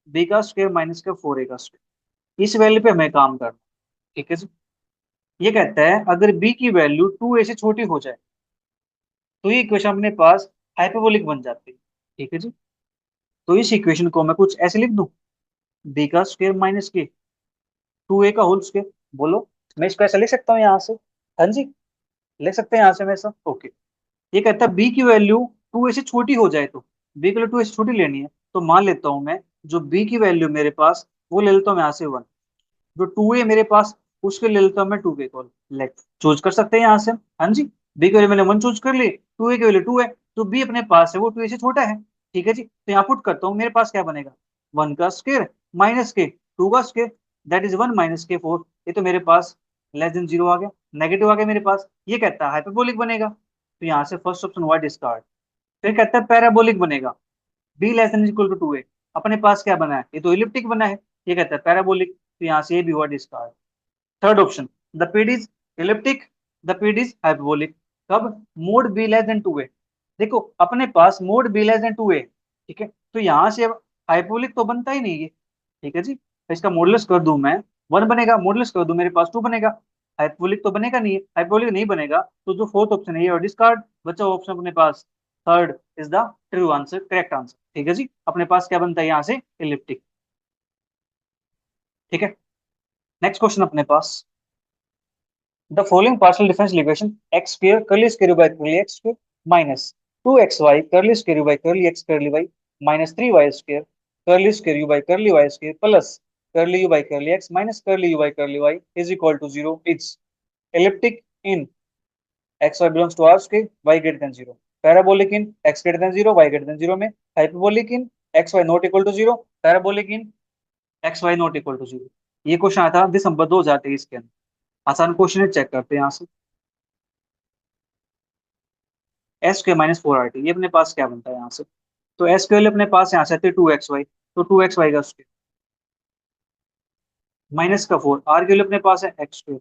बी का स्क्वायर माइनस का 4 ए का स्क्वायर, इस वैल्यू पे हमें काम करना। ठीक है जी, ये कहता है अगर बी की वैल्यू 2a से छोटी हो जाए, तो ये इक्वेशन अपने पास हाइपरबोलिक बन जाती है। ठीक है जी, तो इस इक्वेशन को मैं कुछ ऐसे लिख दूं, बी का स्क्वायर माइनस के 2a का होल स्क्वायर, बोलो मैं इसको ऐसा लिख सकता हूँ यहाँ से, हाँ जी, लिख सकते हैं यहाँ से मैं ऐसा, ओके। ये कहता है बी की वैल्यू 2a से छोटी हो जाए, तो बी की वैल्यू 2a से छोटी लेनी है, तो मान लेता हूं मैं जो बी की वैल्यू मेरे पास, वो ले लेता हूँ मैं यहाँ से 1, जो 2a मेरे पास, उसके ले लेता हूँ मैं 2 के कॉल, लेट चूज कर सकते हैं यहाँ से, हाँ जी, बी की वैल्यू मैंने 1 चूज कर ली, 2a की वैल्यू 2 है, तो बी अपने पास है वो 2a से छोटा है। ठीक है जी, तो यहाँ पुट करता हूँ, मेरे पास क्या बनेगा, 1 का स्क्वायर माइनस के 2 का स्क्वायर, दैट इज 1 माइनस के 4, ये तो मेरे पास लेस देन जीरो आ गया, नेगेटिव आ गया मेरे पास, ये कहता है हाइपरबोलिक बनेगा, तो यहाँ से फर्स्ट ऑप्शन हुआ डिस्कार्ड। फिर कहता है पैराबोलिक बनेगा, b less than equal to 2a, अपने पास क्या बना है, ये तो इलिप्टिक बना है, ये कहता है पैराबोलिक, तो यहाँ से ये भी हुआ discard. Third option, the PD is elliptic, the PD is hyperbolic, कब, mod b less than 2a, देखो अपने पास mod b less than 2a, ठीक है, तो यहाँ से अब हाइपोलिक तो बनता ही नहीं है। ठीक है जी, तो इसका मॉडुलस कर दूं मैं, 1 बनेगा, मॉडुलस कर दूं मेरे पास 2 बनेगा। हाइपोलिक तो बनेगा नहीं है, हाइपोलिक नहीं बनेगा, तो जो फोर्थ ऑप्शन है ये डिस्कार्ड, बचा ऑप्शन अपने पास third is the true answer, correct answer. ठीक है जी, अपने पास क्या बनता है यहाँ से, इलिप्टिक। ठीक है, नेक्स्ट क्वेश्चन अपने पास, the following partial differential equation x square curly square by curly x square minus 2xy curly square by curly x curly y minus 3y square curly square u by curly y square plus curly u by curly x minus curly u by curly y is equal to 0 is elliptic in xy belongs to r square y greater than 0, parabolic in x greater than 0 y greater than 0 में, hyperbolic in xy not equal to 0, parabolic in xy not equal to 0। ये क्वेश्चन आया था दिसंबर 2023 के अंदर, आसान क्वेश्चन है, चेक करते हैं यहाँ से। एस स्क्वायर माइनस 4 RT, ये अपने पास क्या बनता है यहाँ से, तो एस स्क्वायर अपने पास यहाँ से आते हैं 2xy, तो 2xy का स्क्वायर माइनस का 4, आर के लिए अपने पास है एक्स स्क्वायर।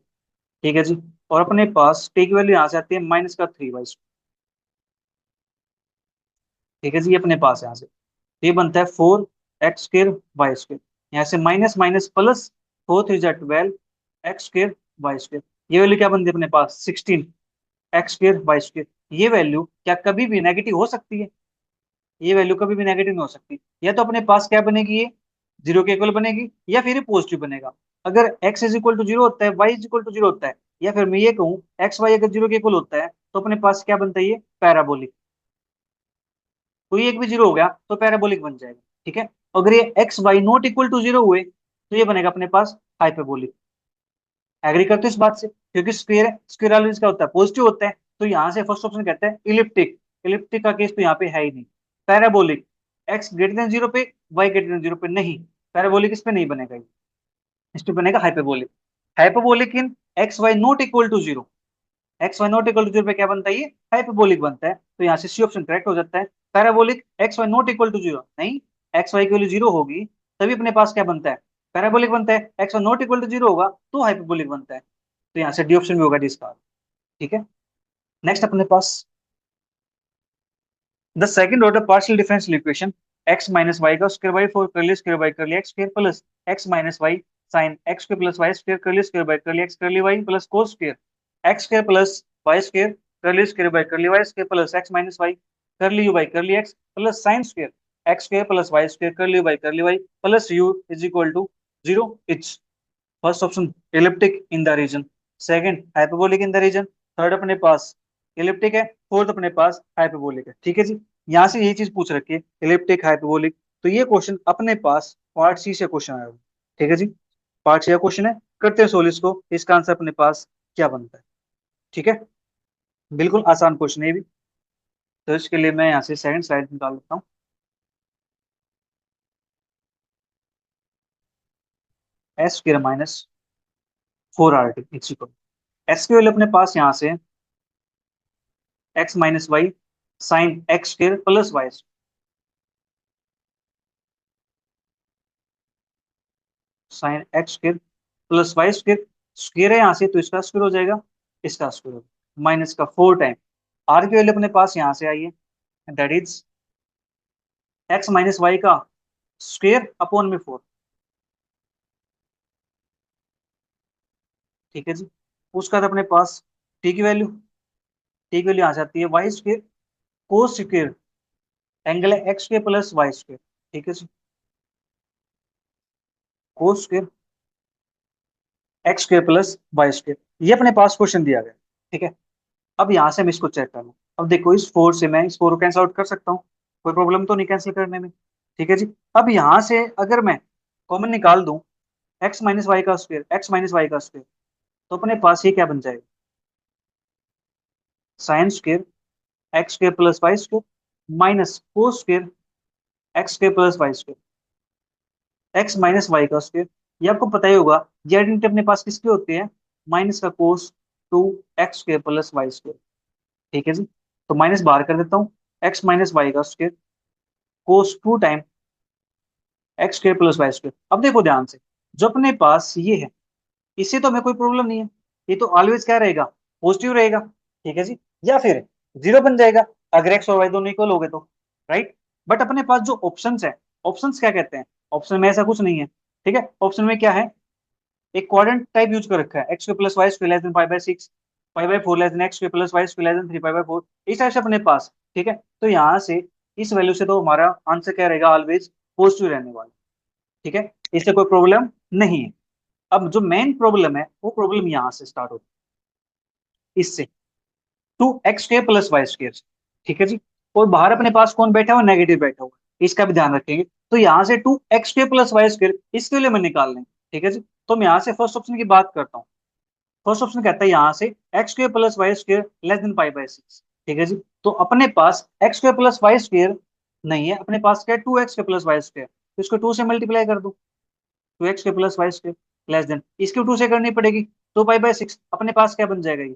ठीक है जी, और अपने पास टी की वैल्यू यहाँ से आती है माइनस का 3y स्क्वायर। ठीक है जी, ये अपने पास है यहाँ से, ये बनता है 4x स्क्वायर वाई स्क्वायर, यहाँ से माइनस माइनस प्लस, 4 3 जा 12 x स्क्वायर वाई स्क्वायर, ये वैल्यू क्या बनती है अपने पास 16 x स्क्वायर वाई स्क्वायर। ये वैल्यू क्या कभी भी नेगेटिव हो सकती है, ये वैल्यू कभी भी नेगेटिव नहीं हो सकती, या तो अपने पास क्या बनेगी, ये 0 के इक्वल बनेगी, या फिर ये पॉजिटिव बनेगा। अगर x इज इक्वल टू 0 होता है, y इज इक्वल टू 0 होता है, या फिर मैं ये कहूँ एक्स वाई अगर 0 के इक्वल होता है, तो अपने पास क्या बनता है, ये पैराबोलिक। कोई एक भी 0 हो गया तो पैराबोलिक बन जाएगा। ठीक है, अगर ये x y not equal to 0 हुए, तो ये बनेगा अपने पास हाइपरबोलिक। एग्री करते हो इस बात से, क्योंकि स्क्वायर स्क्वायर वाला क्या होता है, पॉजिटिव होता है, तो यहाँ से फर्स्ट ऑप्शन कहता है इलिप्टिक, इलिप्टिक का केस तो यहाँ पे है ही नहीं। पैराबोलिक, एक्स ग्रेटर देन 0 पे, वाई ग्रेटर देन 0 पे नहीं, पैराबोलिक इस पे नहीं बनेगा ये, इस पे बनेगा hyperbolic. Hyperbolic in x y not equal to 0, x y not equal to 0 पे क्या बनता है, ये हाइपरबोलिक बनता है, तो यहाँ से सी ऑप्शन करेक्ट हो जाता है। Parabolic x y not equal to 0 नहीं, एक्स वाई की वैल्यू 0 होगी तभी अपने पास क्या बनता है, पैराबोलिक बनता है, x y not equal to 0 होगा तो हाइपरबोलिक बनता है, तो यहाँ से डी ऑप्शन भी होगा डिस्कार्ड। ठीक है, नेक्स्ट अपने पास, the second order partial differential equation x minus y का square by 4 curly square by curly x square plus x minus y sine x square plus y square curly square by curly x curly y plus cos square x square plus y square curly square by curly y square plus x minus y curly u by curly x plus sine square x square plus y square curly u by curly y plus u is equal to 0 it's first option elliptic in the region, second hyperbolic in the region, third अपने पास इलिप्टिक है, फोर्थ अपने पास हाइपरबोलिक है। ठीक है जी, यहाँ से यही चीज पूछ रखी है, इलिप्टिक हाइपरबोलिक, तो ये क्वेश्चन अपने पास पार्ट सी से क्वेश्चन आया हुआ। ठीक है जी, पार्ट सी का क्वेश्चन है, करते हैं सोल्व इसको, इसका आंसर अपने पास क्या बनता है। ठीक है, बिल्कुल आसान क्वेश्चन है ये भी, तो इसके लिए मैं यहाँ से सेकंड स्लाइड निकाल लेता हूँ। S square minus 4 RT equal, s की वैल्यू अपने पास यहाँ से x minus y sine x square plus y, sine x square plus y square, square है यहाँ से तो इसका स्क्वायर हो जाएगा, इसका स्क्वायर हो जाएगा, माइनस का 4 टाइम आर की वैल्यू अपने पास यहाँ से आई है, that is x minus y का स्क्वायर अपॉन में 4। ठीक है जी, उसका बाद अपने पास टी की वैल्यू, टी की वैल्यू यहाँ से आती है y square cos square, angle है x square plus y square. ठीक है जी, cos square x square plus y square, ये अपने पास क्वेश्चन दिया गया। ठीक है, अब यहाँ से हम इसको चेक कर लूँ, अब देखो इस 4 से मैं इस 4 को कैंसिल आउट कर सकता हूँ, कोई प्रॉब्लम तो नहीं कैंसिल करने में। ठीक है जी, अब यहाँ से अगर मैं कॉमन निकाल दूं एक्स माइनस वाई का स्क्वायर, एक्स माइनस वाई का स्क्वायर, तो अपने पास ये क्या बन जाएगा, sine square x square plus y square minus cos square x square plus y square, x minus y का स्क्वायर, ये आपको पता ही होगा, ये आइडेंटिटी अपने पास किसकी होती है, माइनस का cos 2x square plus y square. ठीक है जी, तो माइनस बाहर कर देता हूँ, एक्स माइनस वाई का square cos 2 time x square plus y square. अब देखो ध्यान से, जो अपने पास ये है इससे तो हमें कोई प्रॉब्लम नहीं है, ये तो ऑलवेज क्या रहेगा, पॉजिटिव रहेगा। ठीक है जी, या फिर 0 बन जाएगा अगर एक्स और वाई दोनों इक्वल हो गए तो, राइट। बट अपने पास जो ऑप्शंस है, ऑप्शंस क्या कहते हैं, ऑप्शन में ऐसा कुछ नहीं है। ठीक है, ऑप्शन में क्या है, एक क्वाड्रेंट टाइप यूज कर रखा है, x square plus y square less than 5/6, 5/4 less than x square plus y square less than 3/4, इस टाइप से अपने पास। ठीक है, तो यहाँ से इस वैल्यू से तो हमारा आंसर क्या रहेगा, ऑलवेज पॉजिटिव रहने वाला। ठीक है, इससे कोई प्रॉब्लम नहीं है। अब जो मेन प्रॉब्लम है वो प्रॉब्लम यहाँ से स्टार्ट होती है, इससे 2x² प्लस वाई स्क्वायर। ठीक है जी, और बाहर अपने पास कौन बैठा हुआ, नेगेटिव बैठा हुआ है, इसका भी ध्यान रखेंगे। तो यहाँ से 2x² प्लस वाई स्क्वायर इसके लिए मैं निकाल लेंगे। ठीक है जी, तो मैं यहाँ से फर्स्ट ऑप्शन की बात करता हूँ। फर्स्ट ऑप्शन कहता है यहाँ से x² plus y square less than 5/6। ठीक है जी, तो अपने पास x² प्लस वाई स्क्वायर नहीं है, अपने पास क्या है, 2x² प्लस वाई स्क्वायर, तो इसको 2 से मल्टीप्लाई कर दो। 2x² plus y square less than, इसकी 2 से करनी पड़ेगी, तो 5/6 अपने पास क्या बन जाएगा, ये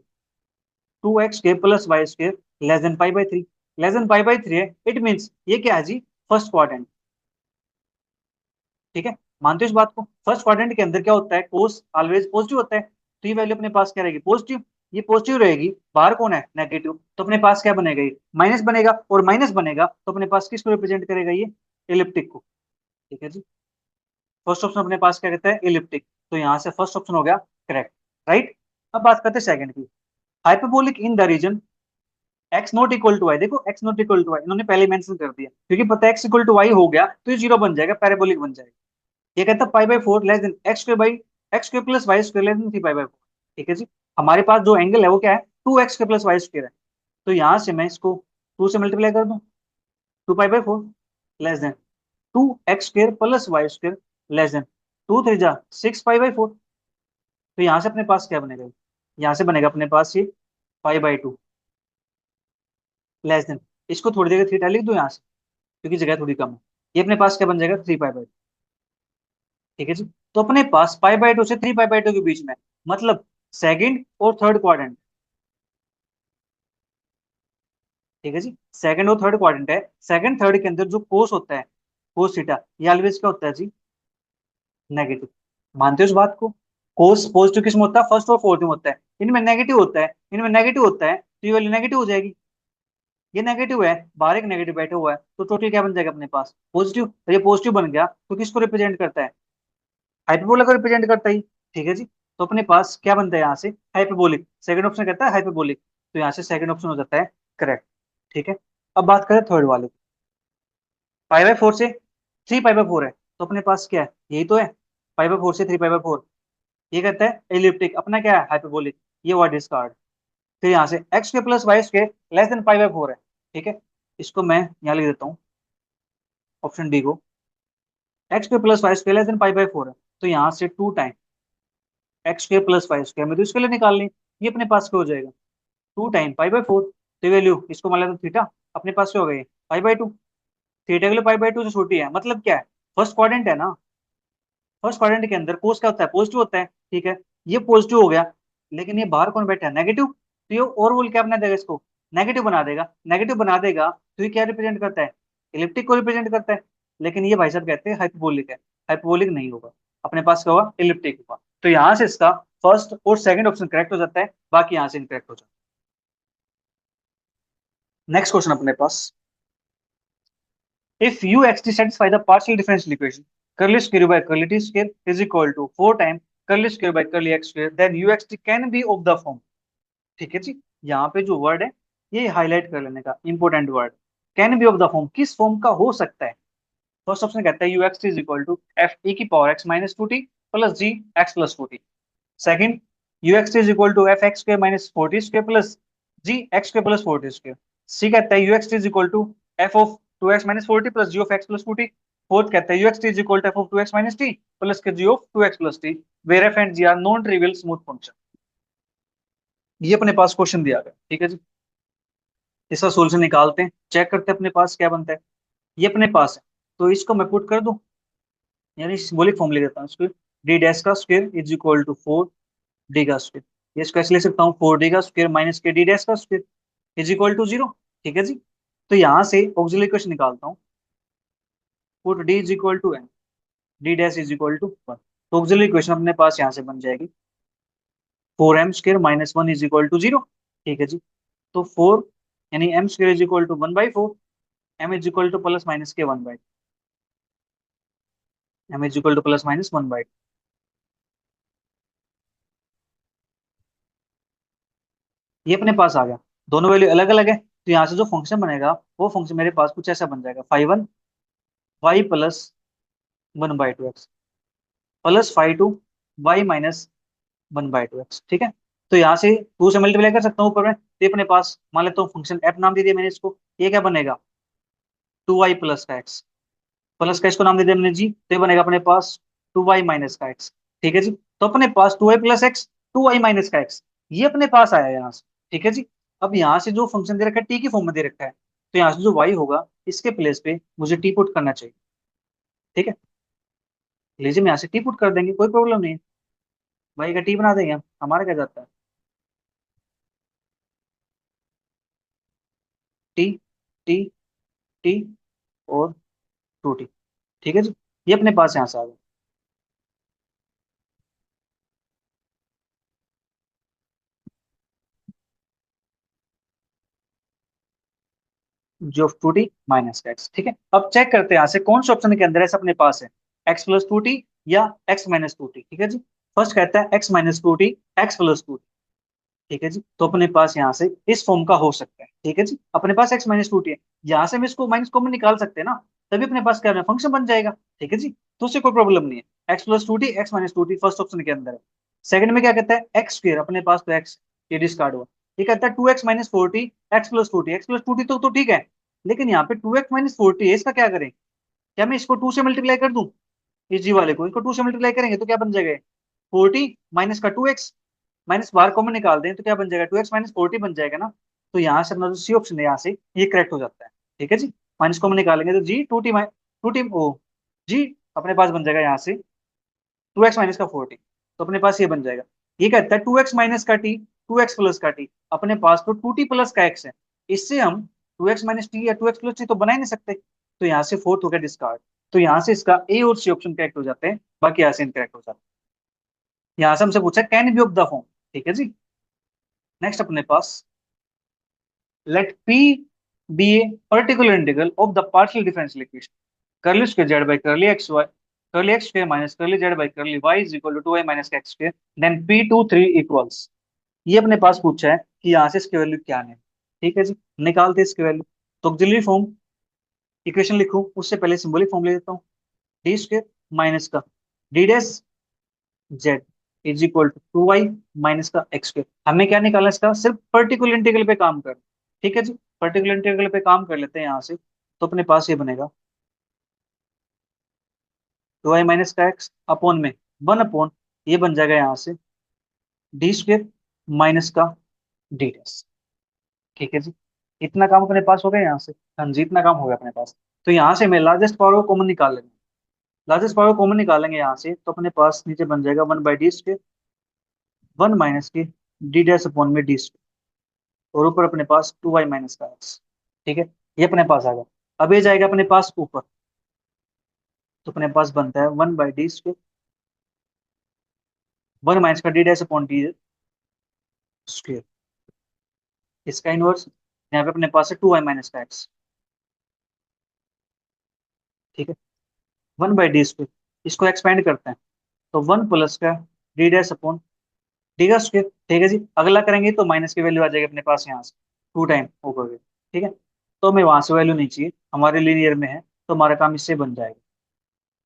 2x² plus y square less than 5/3। Less than 5/3 है, इट मीन्स ये क्या है जी, फर्स्ट क्वाड्रेंट। ठीक है, मानते हो इस बात को, फर्स्ट क्वाड्रेंट के अंदर क्या होता है, कोस ऑलवेज पॉजिटिव होता है, तो ये वैल्यू अपने पास क्या रहेगी, पॉजिटिव। ये पॉजिटिव रहेगी, बाहर कौन है, नेगेटिव, तो अपने पास क्या बनेगा, ये माइनस बनेगा, और माइनस बनेगा तो अपने पास किसको रिप्रेजेंट करेगा, ये इलिप्टिक को। ठीक है जी, फर्स्ट ऑप्शन अपने पास क्या कहता है, इलिप्टिक, तो यहाँ से फर्स्ट ऑप्शन हो गया करेक्ट। राइट, अब बात करते हैं सेकंड की, hyperbolic in the region x not equal to y. देखो x not equal to y इन्होंने पहले मेंशन कर दिया, क्योंकि पता है एक्स इक्वल टू वाई हो गया तो ये जीरो बन जाएगा, पैराबोलिक बन जाएगा। ये कहता है 5/4 less than x square plus y square less than 3/4। ठीक है जी, हमारे पास जो एंगल है वो क्या है, 2x² प्लस वाई स्क्वायर है, तो यहाँ से मैं इसको 2 से मल्टीप्लाई कर दूं, 2/4 less than 2x² plus y square less than 2 3 जा 6 5/4। तो यहाँ से अपने पास क्या बनेगा, यहाँ से बनेगा अपने पास ये 5/2 लेस देन, इसको थोड़ी देर थीटा लिख दो यहाँ से, क्योंकि जगह थोड़ी कम है। ये अपने पास क्या बन जाएगा, 3/2। ठीक है जी, तो अपने पास 5/2 से 3/2 के बीच में, मतलब सेकंड और थर्ड क्वाड्रेंट। ठीक है जी, सेकंड और थर्ड क्वाड्रेंट है, सेकंड थर्ड के अंदर जो कोस होता है, कोस थीटा, ये ऑलवेज क्या होता है जी, नेगेटिव। मानते हो इस बात को, कोस पॉजिटिव किस में होता है, फर्स्ट और फोर्थ में होता है, इनमें नेगेटिव होता है, इनमें नेगेटिव होता है, तो ये वाली नेगेटिव हो जाएगी। ये नेगेटिव है, बाहर एक नेगेटिव बैठा हुआ है, तो टोटल क्या बन जाएगा अपने पास, पॉजिटिव। तो ये पॉजिटिव बन गया, तो किसको रिप्रेजेंट करता है, हाइपरबोला को रिप्रेजेंट करता है। ठीक है जी, तो अपने पास क्या बनता है यहाँ से, हाइपरबोलिक, सेकंड ऑप्शन कहता है हाइपरबोलिक, तो यहाँ से सेकंड ऑप्शन हो जाता है करेक्ट। ठीक है, अब बात करें थर्ड वाले, 5/4 से 3/4 है, तो अपने पास क्या है, यही तो है, 5/4 से 3/4। ये कहता है एलिप्टिक, अपना क्या है, हाइपरबोलिक, ये वर्ड डिस्कार्ड। फिर यहाँ से एक्स के प्लस वाई के लेस देन 5/4 है। ठीक है, इसको मैं यहाँ लिख देता हूँ, ऑप्शन डी को, एक्स के प्लस वाई लेस देन 5/4 है, तो यहाँ से 2 time x² plus y square में, तो इसके लिए निकाल लें, ये अपने पास क्या हो जाएगा, 2 टाइम 5/4, तो वैल्यू इसको मान लेते थीटा, अपने पास क्या हो गई, 5/2। थीटा के लिए 5/2 से छोटी है, मतलब क्या है, फर्स्ट क्वाड्रेंट है ना, फर्स्ट क्वाड्रेंट के अंदर कोस क्या होता है, पॉजिटिव होता है। ठीक है, ये पॉजिटिव हो गया, लेकिन ये बाहर कौन बैठा है, नेगेटिव, तो ये ओवरऑल क्या बना देगा, इसको नेगेटिव बना देगा। नेगेटिव बना देगा तो ये क्या रिप्रेजेंट करता है, इलिप्टिक को रिप्रेजेंट करता है, लेकिन ये भाई साहब कहते हैं हाइपरबोलिक है, हाइपरबोलिक नहीं होगा, अपने पास क्या होगा, इलिप्टिक होगा। तो यहाँ से इसका फर्स्ट और सेकंड ऑप्शन करेक्ट हो जाता है, बाकी यहाँ से इनकरेक्ट हो जाता है। नेक्स्ट क्वेश्चन अपने पास, if uxt satisfy the partial differential equation curly square by curly t square is equal to 4 times curly square by curly x square, then uxt can be of the form। ठीक है जी, यहाँ पे जो वर्ड है ये हाईलाइट कर लेने का, important word, can be of the form, किस फॉर्म का हो सकता है। फर्स्ट ऑप्शन कहता है u x is equal to f e की power x minus 2t plus g x plus 4t। Second, u x is equal to f x square minus 4t square plus g x square plus 4t square. C कहता है u x is equal to f of 2x minus 4t plus g of x plus 2t। Fourth कहता है u x is equal to f of 2x minus t plus के g of 2x plus t, where f and g are non trivial smooth function. ये अपने पास क्वेश्चन दिया गया। ठीक है जी, इसका सोल्यूशन निकालते हैं, चेक करते हैं अपने पास क्या बनता है। ये अपने पास है, तो इसको मैं पुट कर दूं, यानी सिंबॉलिक फॉर्म ले देता हूँ इसको, डी डैश का square is equal to 4 D का स्क्वायर। ये इसको ऐसे ले सकता हूँ, 4 डी का स्क्वायर माइनस के डी डैश का स्क्वायर इज इक्वल टू 0। ठीक है जी, तो यहाँ से ऑक्सिलरी इक्वेशन निकालता हूँ, put D is equal to n, D dash is equal to 1, तो ऑक्सिलरी इक्वेशन अपने पास यहाँ से बन जाएगी 4m² minus 1 is equal to 0। ठीक है जी, तो 4 यानी m² is equal to 1/4, m is equal to plus minus के 1/2। M is equal to plus minus 1/2। ये अपने पास आ गया। दोनों वैल्यू अलग अलग है, तो यहाँ से जो फंक्शन बनेगा वो फंक्शन मेरे पास कुछ ऐसा बन जाएगा, 5 1 y+1/2x प्लस 5 2 y-1/2x। ठीक है। तो यहाँ से 2 से मल्टीप्लाई कर सकता हूँ ऊपर में, तो ये अपने पास मान लेता हूँ फंक्शन f नाम दे दिया मैंने इसको। ये क्या बनेगा, 2y+का x, प्लस का इसको नाम दे दिया मैंने जी, तो ये बनेगा अपने पास 2y-का x। ठीक है जी। तो अपने पास 2y+x, 2y-का x, ये अपने पास आया यहाँ से। ठीक है जी। अब यहाँ से जो फंक्शन दे रखा है टी की फॉर्म में दे रखा है, तो यहाँ से जो y होगा इसके प्लेस पे मुझे टी पुट करना चाहिए। ठीक है। लीजिए हम यहाँ से टी पुट कर देंगे, कोई प्रॉब्लम नहीं है। y का टी बना देंगे हम, हमारा क्या जाता है, टी टी टी और 2t। ठीक है जी। ये अपने पास यहाँ से आ गया। जो 2t-x। ठीक है। अब चेक करते हैं यहाँ से कौन से ऑप्शन के अंदर ऐसा अपने पास है, x+2t या x-2t। ठीक है जी। फर्स्ट कहता है x-2t, x+2t। ठीक है जी। तो अपने पास यहाँ से इस फॉर्म का हो सकता है। ठीक है जी। अपने पास x-2t है, यहाँ से हम इसको माइनस कॉमन निकाल सकते हैं ना, तभी अपने पास क्या फंक्शन बन जाएगा। ठीक है जी। तो उससे कोई प्रॉब्लम नहीं है, x+2t, x-2t फर्स्ट ऑप्शन के अंदर है। सेकंड में क्या कहता है, x², अपने पास तो x, ये डिस्कार्ड हुआ। ये कहता है 2x-4t, x+2t, x+2t तो ठीक है, लेकिन यहाँ पे 2x-4t है, इसका क्या करें, क्या मैं इसको 2 से मल्टीप्लाई कर दूं, इस जी वाले को, इसको 2 से मल्टीप्लाई करेंगे तो क्या बन जाएगा, 40 माइनस का 2x, माइनस बाहर कॉमन निकाल दें तो क्या बन जाएगा, 2x-40 बन जाएगा ना। तो यहाँ से अपना जो सी ऑप्शन है यहाँ से ये करेक्ट हो जाता है। ठीक है जी। माइनस कॉमन निकालेंगे तो जी 2t ओ जी अपने पास बन जाएगा यहाँ से 2x-40, तो अपने पास ये बन जाएगा। ये कहता है 2x-का टी, 2x+का टी, अपने पास तो 2t+का x है, इससे हम 2x-t या 2x+t तो बना ही नहीं सकते, तो यहाँ से फोर्थ हो गया डिस्कार्ड। तो यहाँ से इसका ए और सी ऑप्शन करेक्ट हो जाते हैं, बाकी यहाँ से इनकरेक्ट हो जाते हैं। यहाँ से हमसे पूछा can be of the form. ठीक है जी। नेक्स्ट अपने पास, let p be a particular integral of the partial differential equation curly square z by curly x y, curly x square minus curly z by curly y is equal to 2y-x square, then p2 3 equals. ये अपने पास पूछा है कि यहाँ से इसकी वैल्यू क्या है। ठीक है जी। निकालते हैं इसकी वैल्यू। तो ऑक्सिलरी फॉर्म इक्वेशन लिखूं उससे पहले सिंबलिक फॉर्म ले लेता हूँ, डी स्क्वायर माइनस का D dash z is equal to 2y-x square. हमें क्या निकालना है इसका, सिर्फ पर्टिकुलर इंटीग्रल पे काम कर। ठीक है जी। पर्टिकुलर इंटीग्रल पे काम कर लेते हैं यहाँ से, तो अपने पास ये बनेगा 2y-x अपॉन में 1 अपॉन, ये बन जाएगा यहाँ से डी स्क्वायर माइनस का डी डैश। ठीक है जी। इतना काम अपने पास हो गया यहाँ से। हाँ जी, इतना काम हो गया अपने पास। तो यहाँ से मैं लार्जेस्ट पावर को कॉमन निकाल लेंगे, लार्जेस्ट पावर कॉमन निकालेंगे यहाँ से, तो अपने पास नीचे बन जाएगा 1/d², 1 की डी डैश अपॉन में डी स्क्वायर, और ऊपर अपने पास 2y-x। ठीक है। ये अपने पास आ गया। अब ये जाएगा अपने पास ऊपर, तो अपने पास बनता है 1/d², 1 का D dash upon D square, इसका इनवर्स यहाँ पे अपने पास है 2y-x। ठीक है। 1/d², इसको एक्सपेंड करते हैं, तो 1 प्लस का डी डैश अपॉन डी का स्क्वायर। ठीक है जी। अगला करेंगे तो माइनस की वैल्यू आ जाएगी अपने पास यहाँ से 2 टाइम ऊपर गए। ठीक है। तो हमें वहां से वैल्यू नहीं चाहिए, हमारे लीनियर में है, तो हमारा काम इससे बन जाएगा।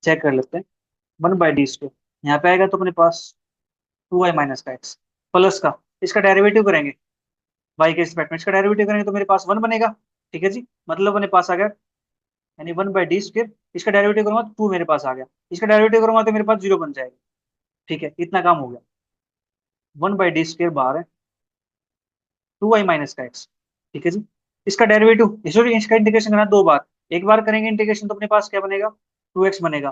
चेक कर लेते हैं, 1/d², यहाँ पे आएगा तो अपने पास 2y-x प्लस का, इसका डेरिवेटिव करेंगे y के रिस्पेक्ट में, इसका डेरिवेटिव करेंगे तो मेरे पास 1 बनेगा। ठीक है जी। मतलब अपने पास आ गया, यानी 1/d², इसका डेरिवेटिव करूंगा तो 2 मेरे पास आ गया, इसका डेरिवेटिव करूंगा तो मेरे पास 0 बन जाएगा। ठीक है। इतना काम हो गया। 1/d² बाहर है, 2y-x। ठीक है जी। इसका डेरिवेटिव सॉरी इसका इंटीग्रेशन करना 2 बार, एक बार करेंगे इंटीग्रेशन तो अपने पास क्या बनेगा, 2x बनेगा,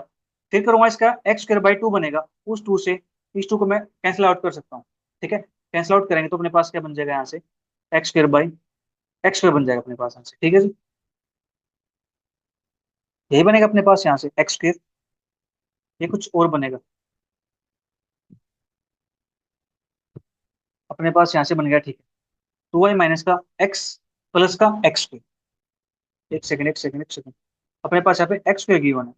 फिर करूंगा इसका x² बाई 2 बनेगा, उस 2 से इस 2 को मैं कैंसिल आउट कर सकता हूँ। ठीक है। कैंसिल आउट करेंगे तो अपने पास क्या बन जाएगा यहाँ से, x² बन जाएगा अपने पास यहाँ से। ठीक है जी। यही बनेगा अपने पास यहाँ से x², ये कुछ और बनेगा, अपने पास यहाँ से बन गया। ठीक है। 2y- का x प्लस का x², एक सेकंड एक सेकंड एक सेकंड। अपने पास यहाँ पे एक्स स्क्वायर गिवन है,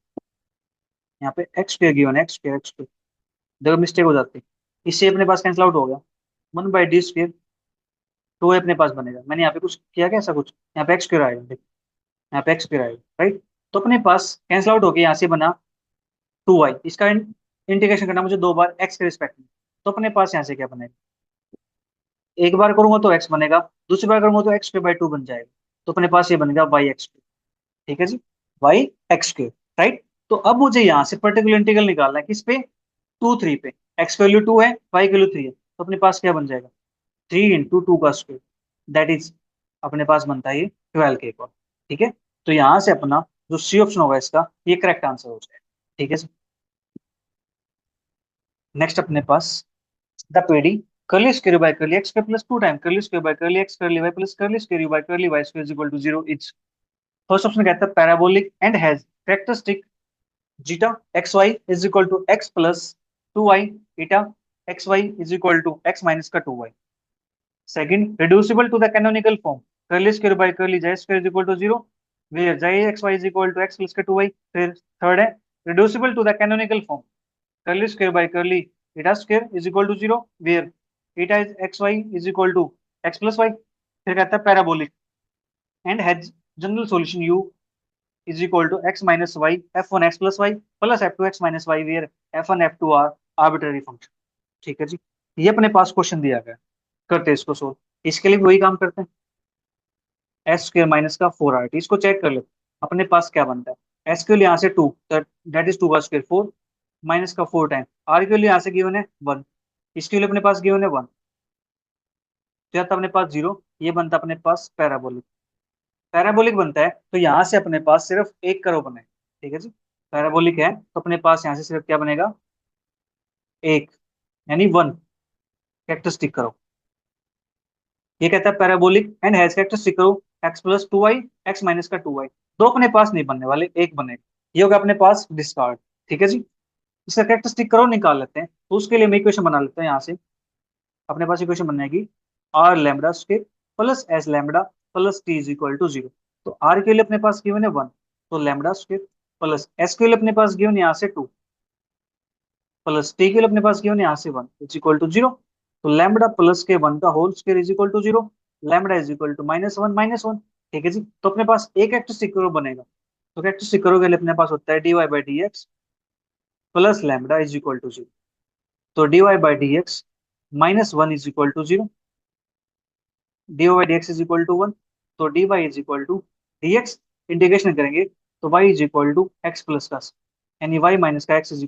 यहाँ पे एक्स स्क्वायर गिवन है, एक्स स्क्वायर। देखो मिस्टेक हो जाती है, इससे अपने पास कैंसिल आउट हो गया। 1/d स्क्वायर, टू अपने पास बनेगा। मैंने यहाँ पे कुछ किया क्या ऐसा कुछ? यहाँ पे एक्स स्क्वायर आएगा, देखो यहाँ पे एक्स स्क्वायर आएगा, राइट। तो अपने पास कैंसिल आउट होके यहाँ से बना 2y। इसका इंटीग्रेशन करना मुझे दो बार एक्स के रिस्पेक्ट में। तो अपने पास यहाँ से क्या बनेगा? एक बार करूंगा तो एक्स बनेगा, दूसरी बार करूंगा तो x² by 2 बन जाएगा। तो अपने पास ये बनेगा y(x²). ठीक है जी, y(x²), राइट। तो अब मुझे यहाँ से पर्टिकुलर इंटीग्रल निकालना है, किस पे? 2 3 पे। x की वैल्यू 2 है, y की वैल्यू 3 है, तो अपने पास क्या बन जाएगा? 3 × 2 का स्क्वायर, दैट इज अपने पास बनता है ये 12 k। ठीक है, तो यहाँ से अपना जो सी ऑप्शन होगा इसका, ये करेक्ट आंसर हो जाएगा। ठीक है जी। नेक्स्ट अपने पास the PD curly square by curly x square plus 2 time curly square by curly x curly y plus curly square by curly y square is equal to 0 is. First option कहता है parabolic and has characteristic zeta x y is equal to x plus 2y eta x y is equal to x minus का 2y। Second, reducible to the canonical form curly square by curly y square is equal to 0 where y x y is equal to x plus का 2y। फिर थर्ड है reducible to the canonical form curly square by curly eta square is equal to 0 where eta is x y is equal to x plus y। फिर कहता है parabolic and has general solution u is equal to x minus y f1 x plus y plus f2 x minus y where f1 f2 are arbitrary function। ठीक है जी, ये अपने पास क्वेश्चन दिया गया है। करते हैं इसको सोल्व। इसके लिए वही काम करते हैं, एस स्क्र माइनस का 4r। इसको चेक कर लेते हैं अपने पास क्या बनता है। एस के लिए यहाँ से 2, दैट इज 2 का स्क्वायर 4 माइनस का 4 टाइम आर के लिए यहाँ से गिवन है 1, इसके लिए अपने पास गिवन है 1, तो यहाँ अपने पास 0। ये बनता है अपने पास पैराबोलिक। पैराबोलिक बनता है तो यहाँ से अपने पास सिर्फ एक करो बने। ठीक है जी, पैराबोलिक है तो अपने पास यहाँ से सिर्फ क्या बनेगा? एक, यानी 1 कैरेक्टरिस्टिक करो। ये कहता है पैराबोलिक एंड हैज कैरेक्टरिस्टिक करो x plus 2y x minus का 2y। दो अपने पास नहीं बनने वाले, एक बनेगा, ये होगा अपने पास डिस्कार्ड। ठीक है जी, इसका कैरेक्टरिस्टिक करो निकाल लेते हैं, तो उसके लिए मैं इक्वेशन बना लेते हैं। यहाँ से अपने पास इक्वेशन बनेगी r lambda square plus S lambda plus T is equal to 0। तो आर के लिए अपने पास गिवन है 1, तो लैम्बडा स्क्वायर प्लस एस के लिए अपने पास गिवन यहाँ से 2 प्लस टी के लिए अपने पास गिवन यहाँ से 1 इज इक्वल टू 0। तो लैम्बडा प्लस के 1 का whole square is equal to 0, lambda is equal to -1 -1। ठीक है जी, तो अपने पास एक कैरेक्टरिस्टिक करो बनेगा, तो कैरेक्टरिस्टिक करो के लिए अपने पास होता है dy/dx plus lambda is equal to 0। तो dy/dx -1 is equal to 0, dy/dx is equal to 1। तो dy is equal to dx, integration करेंगे तो y is equal to x plus का c, यानी y minus x is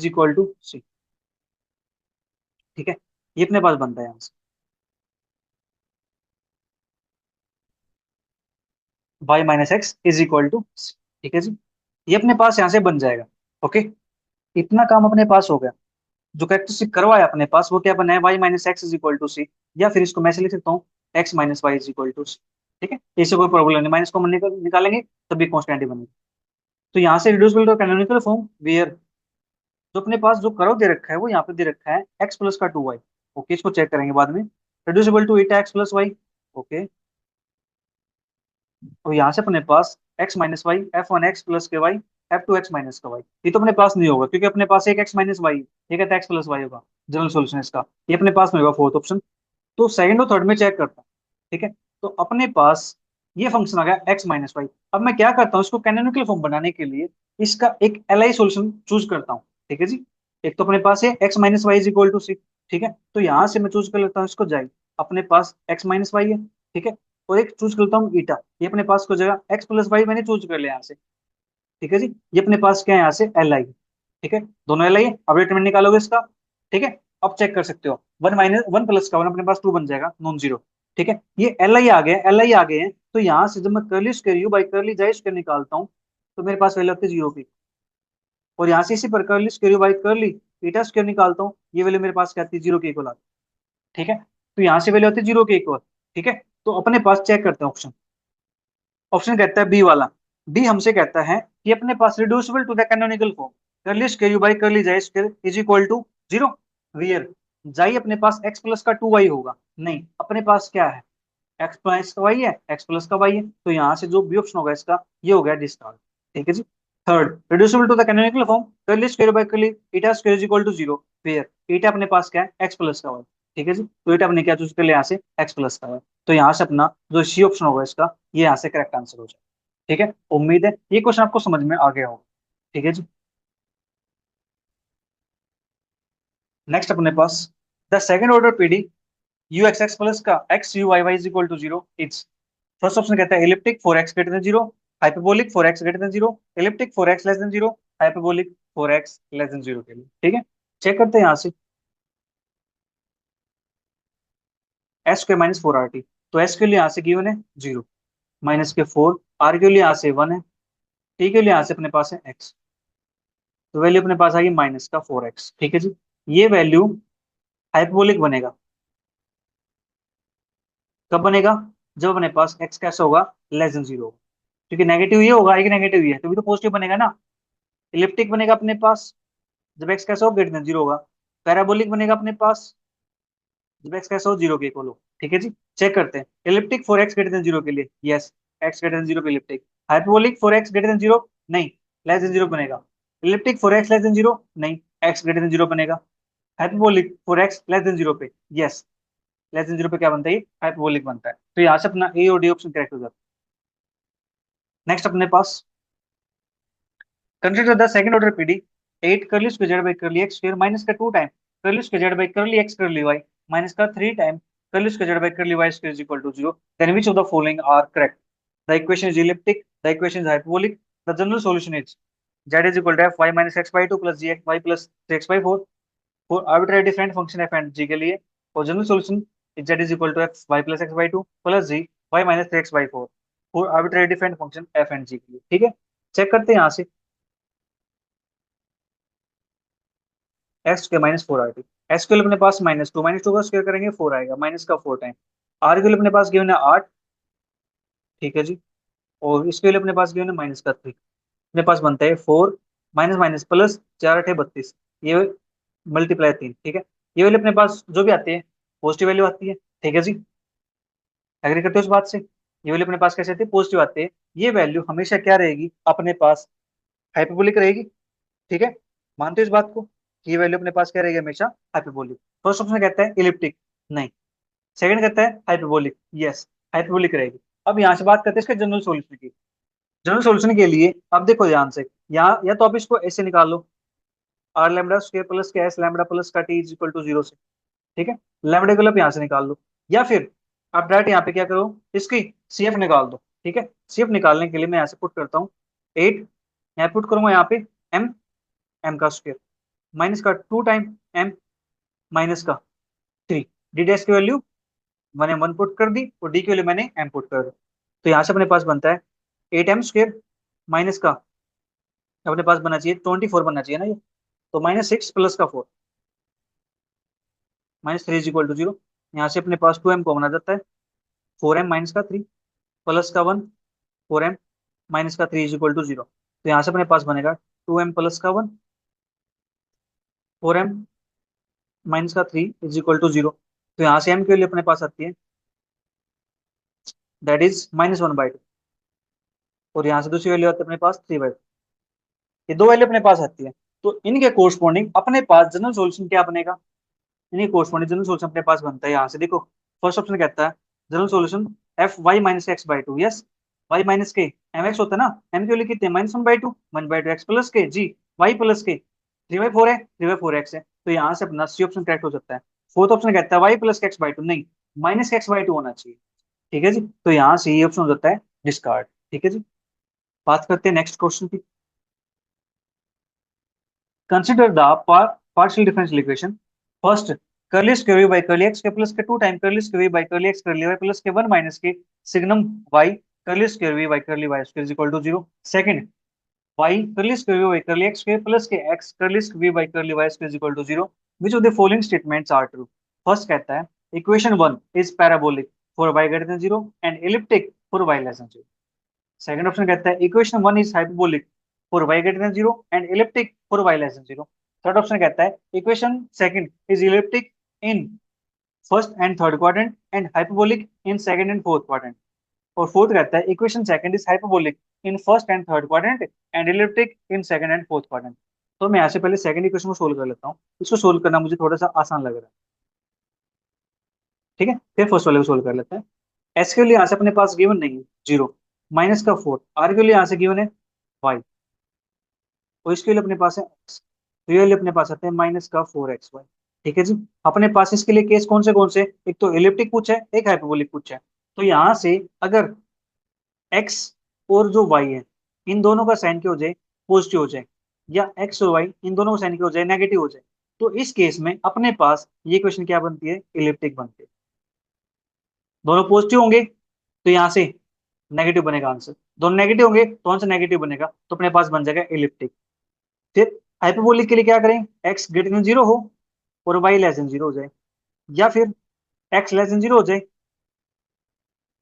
equal to ठीक है, ये अपने पास बनता है यहाँ से y-x इज इक्वल टू। ठीक है जी, ये अपने पास यहाँ से बन जाएगा। ओके, इतना काम अपने पास हो गया। जो कैरेक्टरिस्टिक करवाया अपने पास वो क्या बना है? y-x is equal to c, या फिर इसको मैं से लिख सकता हूँ x-y is equal to c। ठीक है, इससे कोई प्रॉब्लम नहीं, माइनस कॉमन निकालेंगे तभी कॉन्स्टेंट ही बनेगी। तो यहाँ से reducible to canonical form where जो अपने पास जो कर्व दे रखा है वो यहाँ पे दे रखा है x प्लस का 2y। ओके, इसको चेक करेंगे बाद में। Reducible to eta x plus y. Okay, तो यहाँ से अपने पास x minus y f1 x plus के वाई f2 x माइनस का वाई। ये तो अपने पास नहीं होगा क्योंकि अपने पास एक x माइनस वाई, ये कहता है x प्लस वाई होगा जनरल सोल्यूशन इसका, ये अपने पास नहीं होगा फोर्थ ऑप्शन। तो सेकंड और थर्ड में चेक करता हूँ। ठीक है, तो अपने पास ये फंक्शन आ गया x-y। अब मैं क्या करता हूँ, इसको कैनोनिकल फॉर्म बनाने के लिए इसका एक एल सॉल्यूशन चूज करता हूँ। ठीक है जी, एक तो अपने पास है x-y इज इक्वल टू 6। ठीक है, तो यहाँ से मैं चूज कर लेता हूँ इसको जाई, अपने पास x-y है। ठीक है, और एक चूज करता हूँ ईटा, ये अपने पास को जगह x प्लस वाई मैंने चूज कर लिया यहाँ से। ठीक है जी, ये अपने पास क्या है यहाँ से एल आई। ठीक है, दोनों एल आई है, अब रिटर्न निकालोगे इसका। ठीक है, अब चेक कर सकते हो 1 प्लस का 1 अपने पास 2 बन जाएगा, नॉन जीरो। ठीक है, ये एल आई आ गए, एल आई आ गए हैं, तो यहाँ से जब मैं curly square you by curly xi square निकालता हूँ तो मेरे पास वैल्यू आती है 0 की। और यहाँ से इसी पर curly square you by curly eta square निकालता हूँ, ये वैल्यू मेरे पास क्या आती है? 0 के इक्वल आती है। ठीक है, तो यहाँ से वैल्यू आती है 0 के इक्वल। ठीक है, तो अपने पास चेक करते हैं ऑप्शन। ऑप्शन कहता है बी वाला। बी हमसे कहता है कि अपने पास reducible to the canonical form curly square you by curly xi square is equal to 0 where xi अपने पास x प्लस का 2y होगा। नहीं, अपने पास क्या है? एक्स प्लस का वाई है, एक्स प्लस का वाई है, तो यहाँ से जो भी ऑप्शन होगा इसका ये हो गया डिस्कार्ड। ठीक है जी। Third, reducible to the canonical form curly square by curly eta square is equal to zero, where eta अपने पास क्या है, एक्स प्लस का वाई। ठीक है जी, तो ईटा अपने क्या चूज कर लिया यहाँ से, एक्स प्लस का वाई। तो यहाँ से अपना जो सी ऑप्शन होगा इसका ये यहाँ से करेक्ट आंसर हो जाए। ठीक है, उम्मीद है ये क्वेश्चन आपको समझ में आ गया होगा। ठीक है जी। नेक्स्ट अपने पास the second order PD u x x plus का x u Y y is equal to zero is. First option कहता है elliptic for x greater than zero, hyperbolic for x greater than zero, elliptic for x less than zero, hyperbolic for x less than zero के लिए। ठीक है, चेक करते हैं यहाँ से। S square minus four r t, तो एस के लिए यहाँ से गिवन है जीरो, माइनस के फोर, आर के लिए यहाँ से वन है, टी के लिए यहाँ से अपने पास है एक्स, तो वैल्यू अपने पास आ गई माइनस का फोर एक्स। ठीक है जी, ये वैल्यू हाइपरबोलिक बनेगा, कब बनेगा, जब अपने पास एक्स कैसा होगा, लेस देन जीरो होगा, क्योंकि नेगेटिव ये होगा, एक नेगेटिव ये है, तभी तो पॉजिटिव बनेगा ना। इलिप्टिक बनेगा अपने पास जब एक्स कैसा हो, ग्रेटर देन जीरो होगा। पैराबोलिक बनेगा अपने पास जब एक्स कैसा हो, जीरो के इक्वल हो। ठीक है जी, चेक करते हैं। Elliptic for x greater than zero के लिए yes, x greater than zero पे elliptic. Hyperbolic for x greater than zero नहीं, लेस देन जीरो बनेगा। Elliptic for x less than zero नहीं, एक्स ग्रेटर देन जीरो बनेगा। Hyperbolic for x less than zero पे यस, लेस देन जीरो पे क्या बनता है, हाइपरबोलिक बनता है। तो यहाँ से अपना ए और डी ऑप्शन करेक्ट हो जाता है। नेक्स्ट अपने पास consider the second order PD at curly square by curly x square minus का two time curly square by curly x curly y minus का three time curly square by curly y square is equal to zero, then which of the following are correct. The equation is elliptic, the equation is hyperbolic, the general solution is z is equal to f y minus x by 2 plus g x y plus 3x by 4 for arbitrary different function f and g के लिए, और general solution is z is equal to f y plus x by 2 plus g y minus 3x by 4 for arbitrary different function f and g के लिए। ठीक है, चेक करते हैं यहाँ से। एक्स के minus four r T, x के लिए अपने पास माइनस टू का स्क्वायर करेंगे फोर आएगा, माइनस का फोर टाइम। आर के लिए अपने पास गिवन है आठ, ठीक है जी, और इसके लिए अपने पास गिवन है माइनस का थ्री, अपने पास बनता है फोर माइनस माइनस प्लस, चार अठे बत्तीस, ये मल्टीप्लाई तीन। ठीक है, ये वाले अपने पास जो भी आते हैं पॉजिटिव वैल्यू आती है। ठीक है जी, एग्री करते हो इस बात से, ये वाले अपने पास कैसे आते हैं, पॉजिटिव आते हैं। ये वैल्यू हमेशा क्या रहेगी अपने पास, हाइपरबोलिक रहेगी। ठीक है, मानते हो इस बात को कि ये वैल्यू अपने पास क्या रहेगी हमेशा, हाइपरबोलिक। फर्स्ट ऑप्शन कहता है इलिप्टिक, नहीं। सेकंड कहता है हाइपरबोलिक, यस, हाइपरबोलिक रहेगी। अब यहाँ से बात करते हैं इसके जनरल सॉल्यूशन की। जनरल सॉल्यूशन के लिए अब देखो ध्यान से, यहाँ या तो आप इसको ऐसे निकाल लो, आर लैम्बडा स्क्वायर प्लस के एस लैम्बडा प्लस का t is equal to zero से। ठीक है, लैम्बडा को आप यहाँ से निकाल लो, या फिर आप डायरेक्ट यहाँ पे क्या करो, इसकी सीएफ निकाल दो। ठीक है, सीएफ निकालने के लिए मैं यहाँ से पुट करता हूँ एट, यहाँ पुट करूंगा यहाँ पे एम, एम का स्क्वायर माइनस का टू टाइम एम माइनस का थ्री, डी डैश की वैल्यू मैंने वन पुट कर दी और डी की वैल्यू मैंने एम पुट कर दी। तो यहाँ से अपने पास बनता है एट एम स्क्वायर माइनस का, अपने पास बनना चाहिए ट्वेंटी फोर बनना चाहिए ना ये, तो माइनस सिक्स प्लस का four minus three is equal to zero. यहाँ से अपने पास टू एम कॉमन आ जाता है, फोर एम माइनस का थ्री प्लस का वन, फोर एम माइनस का three is equal to zero. तो यहाँ से अपने पास बनेगा टू एम प्लस का वन, फोर एम माइनस का three is equal to zero. तो यहाँ से एम के लिए अपने पास आती है that is minus one by to, और यहाँ से दूसरी वैल्यू आती है अपने पास थ्री बाई टू। ये दो वैल्यू अपने पास आती है, तो इनके कोर्सपॉन्डिंग अपने पास जनरल सॉल्यूशन क्या बनेगा, इन्हीं कोर्सपॉन्डिंग जनरल सॉल्यूशन अपने पास बनता है। यहाँ से देखो फर्स्ट ऑप्शन कहता है general solution f y minus x by two, yes, y minus के एम एक्स होता है ना, एम के लिए कितने minus one by two x plus के जी वाई प्लस के थ्री बाई फोर है, थ्री बाई फोर एक्स है, तो यहाँ से अपना सी ऑप्शन करेक्ट हो सकता है। फोर्थ ऑप्शन कहता है वाई प्लस के एक्स बाई टू, नहीं, माइनस के एक्स बाई टू होना चाहिए। ठीक है जी, तो यहाँ से ये ऑप्शन हो जाता है डिस्कार्ड। ठीक है जी, बात करते हैं नेक्स्ट क्वेश्चन की। Consider the partial differential equation. First, curly square v by curly x के plus के two time curly square v by curly x curly y plus के वन माइनस के signum y curly square v by curly y square is equal to zero. Second, y curly square v by curly x square plus के x curly square v by curly y square is equal to zero. Which of the following statements are true? First कहता है equation one is parabolic for y greater than zero and elliptic for y less than zero. Second option कहता है equation one is hyperbolic for y greater than zero and elliptic for y less than zero. Third option कहता है equation second is elliptic in first and third quadrant and hyperbolic in second and fourth quadrant. और फोर्थ रहता है equation second is hyperbolic in first and third quadrant and elliptic in second and fourth quadrant. तो मैं यहाँ से पहले सेकंड इक्वेशन को सोल्व कर लेता हूँ, इसको सोल्व करना मुझे थोड़ा सा आसान लग रहा है। ठीक है, फिर फर्स्ट वाले को सोल्व कर लेते हैं। एस के लिए यहाँ से अपने पास गिवन नहीं है जीरो, माइनस का फोर, आर के लिए यहाँ से गिवन है वाई, और इसके लिए अपने पास है एक्स, तो ये लिए अपने पास आते हैं माइनस का फोर एक्स वाई। ठीक है जी। अपने पास इसके लिए केस कौन से, एक तो एलिप्टिक पूछा है, एक हाइपरबोलिक पूछा है। तो यहाँ से अगर एक्स और जो वाई है इन दोनों का साइन क्या हो जाए, पॉजिटिव हो जाए, या एक्स और वाई इन दोनों का साइन क्या हो जाए, नेगेटिव हो जाए, तो इस केस में अपने पास ये क्वेश्चन क्या बनती है, इलिप्टिक बनती है। दोनों पॉजिटिव होंगे तो यहाँ से नेगेटिव बनेगा आंसर, दोनों नेगेटिव होंगे तो आंसर नेगेटिव बनेगा, तो अपने पास बन जाएगा इलिप्टिक। फिर हाइपरबोलिक के लिए क्या करें, एक्स ग्रेटर देन जीरो हो और वाई लेस देन जीरो हो जाए, या फिर एक्स लेस देन जीरो हो जाए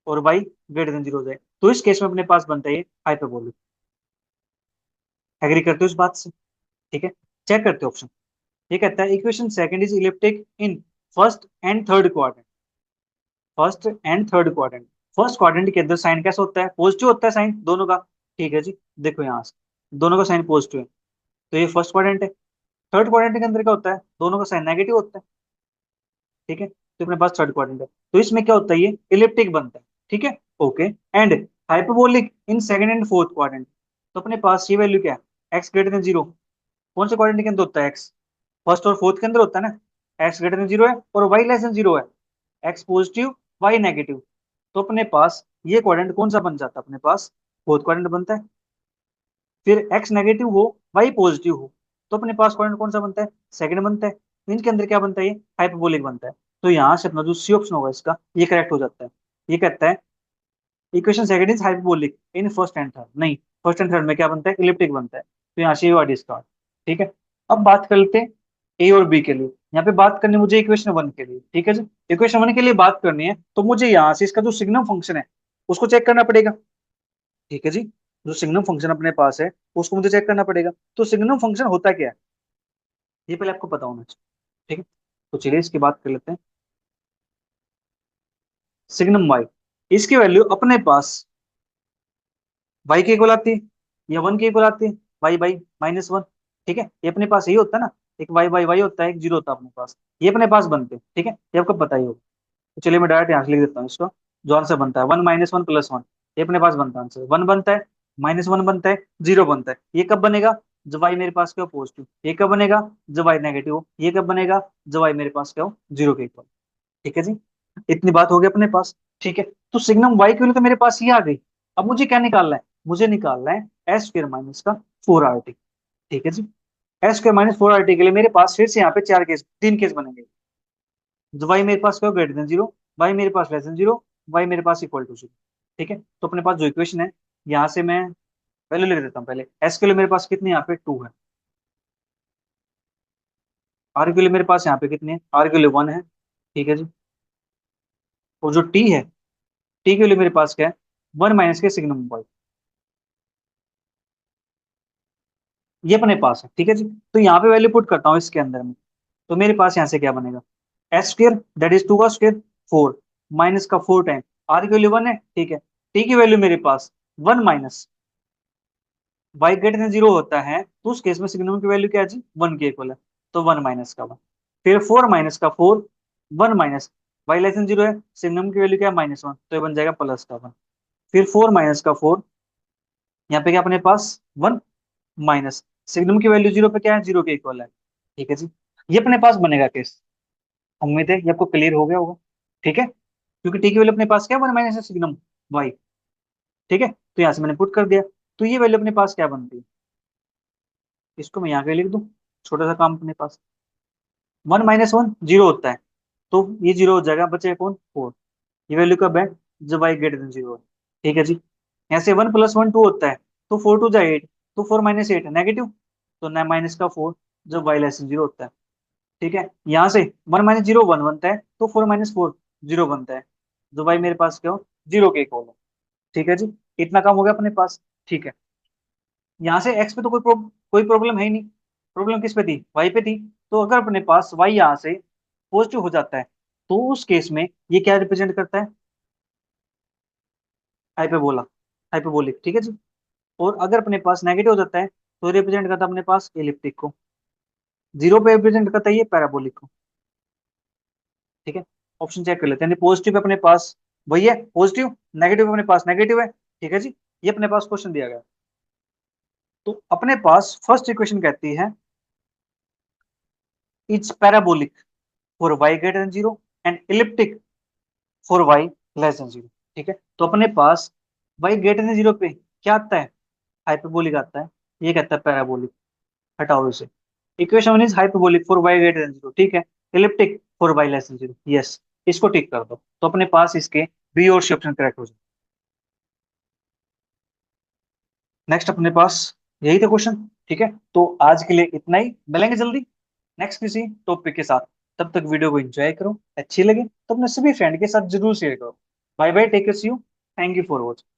और वाई ग्रेटर देन जीरो हो जाए, तो इस केस में अपने पास बनता है हाइपरबोलिक। एग्री करते हो इस बात से? ठीक है, चेक करते हो ऑप्शन। ये कहता है equation second is elliptic in first and third quadrant. First and third quadrant, first quadrant के अंदर साइन कैसा होता है, पॉजिटिव होता है साइन दोनों का। ठीक है जी, देखो यहाँ से दोनों का साइन पॉजिटिव है, तो ये फर्स्ट क्वाड्रेंट है। थर्ड क्वाड्रेंट के अंदर क्या होता है, दोनों का साइन नेगेटिव होता है। ठीक है, तो अपने पास थर्ड क्वाड्रेंट है, तो इसमें क्या होता है, ये इलिप्टिक बनता है। ठीक है, okay. And hyperbolic in second and fourth quadrant, तो अपने पास ये वैल्यू क्या है, एक्स ग्रेटर देन जीरो। कौन से क्वाड्रेंट के अंदर होता है एक्स, फर्स्ट और फोर्थ के अंदर होता है ना। एक्स ग्रेटर देन जीरो है और वाई लेस देन जीरो है, एक्स पॉजिटिव वाई नेगेटिव, तो अपने पास ये क्वाड्रेंट कौन सा बन जाता है, अपने पास फोर्थ क्वाड्रेंट बनता है। फिर एक्स नेगेटिव हो वाई पॉजिटिव हो, तो अपने पास क्वाड्रेंट कौन सा बनता है, सेकंड बनता है। तो इनके अंदर क्या बनता है, ये हाइपरबोलिक बनता है। तो यहाँ से अपना जो सी ऑप्शन होगा इसका, ये करेक्ट हो जाता है। ये कहता है equation second is hyperbolic in first and third, नहीं, फर्स्ट एंड थर्ड में क्या बनता है, इलिप्टिक बनता है। तो यहाँ से ये वाट इसका। ठीक है, अब बात कर लेते हैं ए और बी के लिए। यहाँ पे बात करनी है मुझे इक्वेशन वन के लिए। ठीक है जी, इक्वेशन वन के लिए बात करनी है तो मुझे यहाँ से इसका जो सिग्नम फंक्शन है उसको चेक करना पड़ेगा। ठीक है जी, जो सिग्नम फंक्शन अपने पास है उसको मुझे चेक करना पड़ेगा। तो सिग्नम फंक्शन होता क्या है, ये पहले आपको पता होना चाहिए। ठीक है, तो चलिए इसकी बात कर लेते हैं। सिग्नम वाई, इसकी वैल्यू अपने पास वाई के इक्वल आती है या वन के इक्वल आती है, वाई बाई माइनस वन। ठीक है, ये अपने पास यही होता है ना, एक वाई बाई वाई होता है, एक जीरो होता है अपने पास, ये अपने पास बनते हैं। ठीक है, ये आपको पता ही होगा। तो चलिए मैं डायरेक्ट यहाँ से लिख देता हूँ इसको। जो आंसर बनता है one minus one plus one, ये अपने पास बनता है आंसर। वन बनता है, माइनस वन बनता है, जीरो बनता है। ये कब बनेगा, जब वाई मेरे पास क्या हो, पॉजिटिव। ये कब बनेगा, जब वाई नेगेटिव हो। ये कब बनेगा, जब वाई मेरे पास क्या हो, जीरो के इक्वल। ठीक है जी, इतनी बात हो गई अपने पास। ठीक है, तो सिग्नम वाई की वैल्यू तो मेरे पास ये आ गई। अब मुझे क्या निकालना है, मुझे निकालना है एस स्क्र माइनस का फोर आर टी। ठीक है जी, s square minus four r t के लिए मेरे पास फिर से यहाँ पे चार केस, तीन केस बनेंगे। जो वाई मेरे पास क्या हो, ग्रेटर देन जीरो, वाई मेरे पास लेस देन जीरो, वाई मेरे पास इक्वल टू जीरो। ठीक है, तो अपने पास जो इक्वेशन है, यहाँ से मैं वैल्यू लिख देता हूँ पहले। एस के लिए मेरे पास कितनी यहाँ पे टू है, आर के लिए मेरे पास यहाँ पे कितनी है, आर के लिए वन है। ठीक है जी, और जो टी है, टी के लिए मेरे पास क्या है, वन माइनस के सिग्नम वाई, ये अपने पास है। ठीक है जी, तो यहाँ पे वैल्यू पुट करता हूँ इसके अंदर में, तो मेरे पास यहाँ से क्या बनेगा, s square that is two का स्क्र, फोर माइनस का फोर टाइम, आर की वैल्यू वन है। ठीक है, टी की वैल्यू मेरे पास one minus y greater than zero होता है, तो उस केस में सिग्नम की वैल्यू क्या है जी, वन के इक्वल है, तो वन माइनस का वन। फिर फोर माइनस का four, one minus y less than zero है, सिग्नम की वैल्यू क्या है, माइनस वन, तो ये बन जाएगा प्लस का वन। फिर फोर माइनस का फोर, यहाँ पे क्या अपने पास वन माइनस सिग्नम की वैल्यू जीरो पे क्या है, जीरो के इक्वल है। ठीक है जी, ये अपने पास बनेगा केस। उम्मीद है ये आपको क्लियर हो गया होगा। ठीक है, क्योंकि टी की वैल्यू अपने पास क्या है, वन माइनस सिग्नम वाई। ठीक है, तो यहाँ से मैंने पुट कर दिया, तो ये वैल्यू अपने पास क्या बनती है, इसको मैं यहाँ पे लिख दूं, छोटा सा काम अपने पास। वन माइनस वन जीरो होता है, तो ये जीरो हो जाएगा, बचेगा कौन, फोर। ये वैल्यू कब है, जब वाई ग्रेटर देन जीरो है। ठीक है जी, ऐसे वन प्लस वन टू होता है, तो फोर टू जा एट, तो फोर माइनस एट है नेगेटिव, तो न माइनस का फोर, जब वाई लेस देन जीरो होता है। ठीक है, यहाँ से वन माइनस जीरो वन बनता है, तो फोर माइनस फोर जीरो बनता है, जो वाई मेरे पास क्या हो, जीरो के इक्वल है। ठीक है जी, इतना काम हो गया अपने पास। ठीक है, यहाँ से एक्स पे तो कोई प्रॉब्लम है ही नहीं, प्रॉब्लम किस पे थी, वाई पे थी। तो अगर अपने पास वाई यहाँ से पॉजिटिव हो जाता है, तो उस केस में ये क्या रिप्रेजेंट करता है? हाइपरबोला, हाइपरबोलिक, ठीक है जी। और अगर अपने पास नेगेटिव हो जाता है तो रिप्रेजेंट करता है अपने पास एलिप्टिक को। जीरो पे रिप्रेजेंट करता है ये पैराबोलिक को। ठीक है, ऑप्शन चेक कर लेते हैं। यानी पॉजिटिव अपने पास वही है पॉजिटिव, नेगेटिव अपने पास नेगेटिव है, ठीक है जी। ये अपने पास क्वेश्चन दिया गया। तो अपने पास फर्स्ट इक्वेशन कहती है it's parabolic for y greater than zero and elliptic for y less than zero. ठीक है, तो अपने पास y ग्रेटर देन जीरो पे क्या आता है? हाइपरबोलिक आता है। ये कहता है पैराबोलिक। हटाओ इसे। Equation one is hyperbolic for y greater than zero, ठीक है। Elliptic for y less than zero, yes. इसको टिक कर दो तो अपने पास इसके बी और सी ऑप्शन करेक्ट हो जाए। नेक्स्ट अपने पास यही था क्वेश्चन। ठीक है, तो आज के लिए इतना ही, मिलेंगे जल्दी नेक्स्ट किसी टॉपिक के साथ। तब तक वीडियो को एंजॉय करो, अच्छी लगे तो अपने सभी फ्रेंड के साथ जरूर शेयर करो। Bye bye, take care, see you, thank you for watching.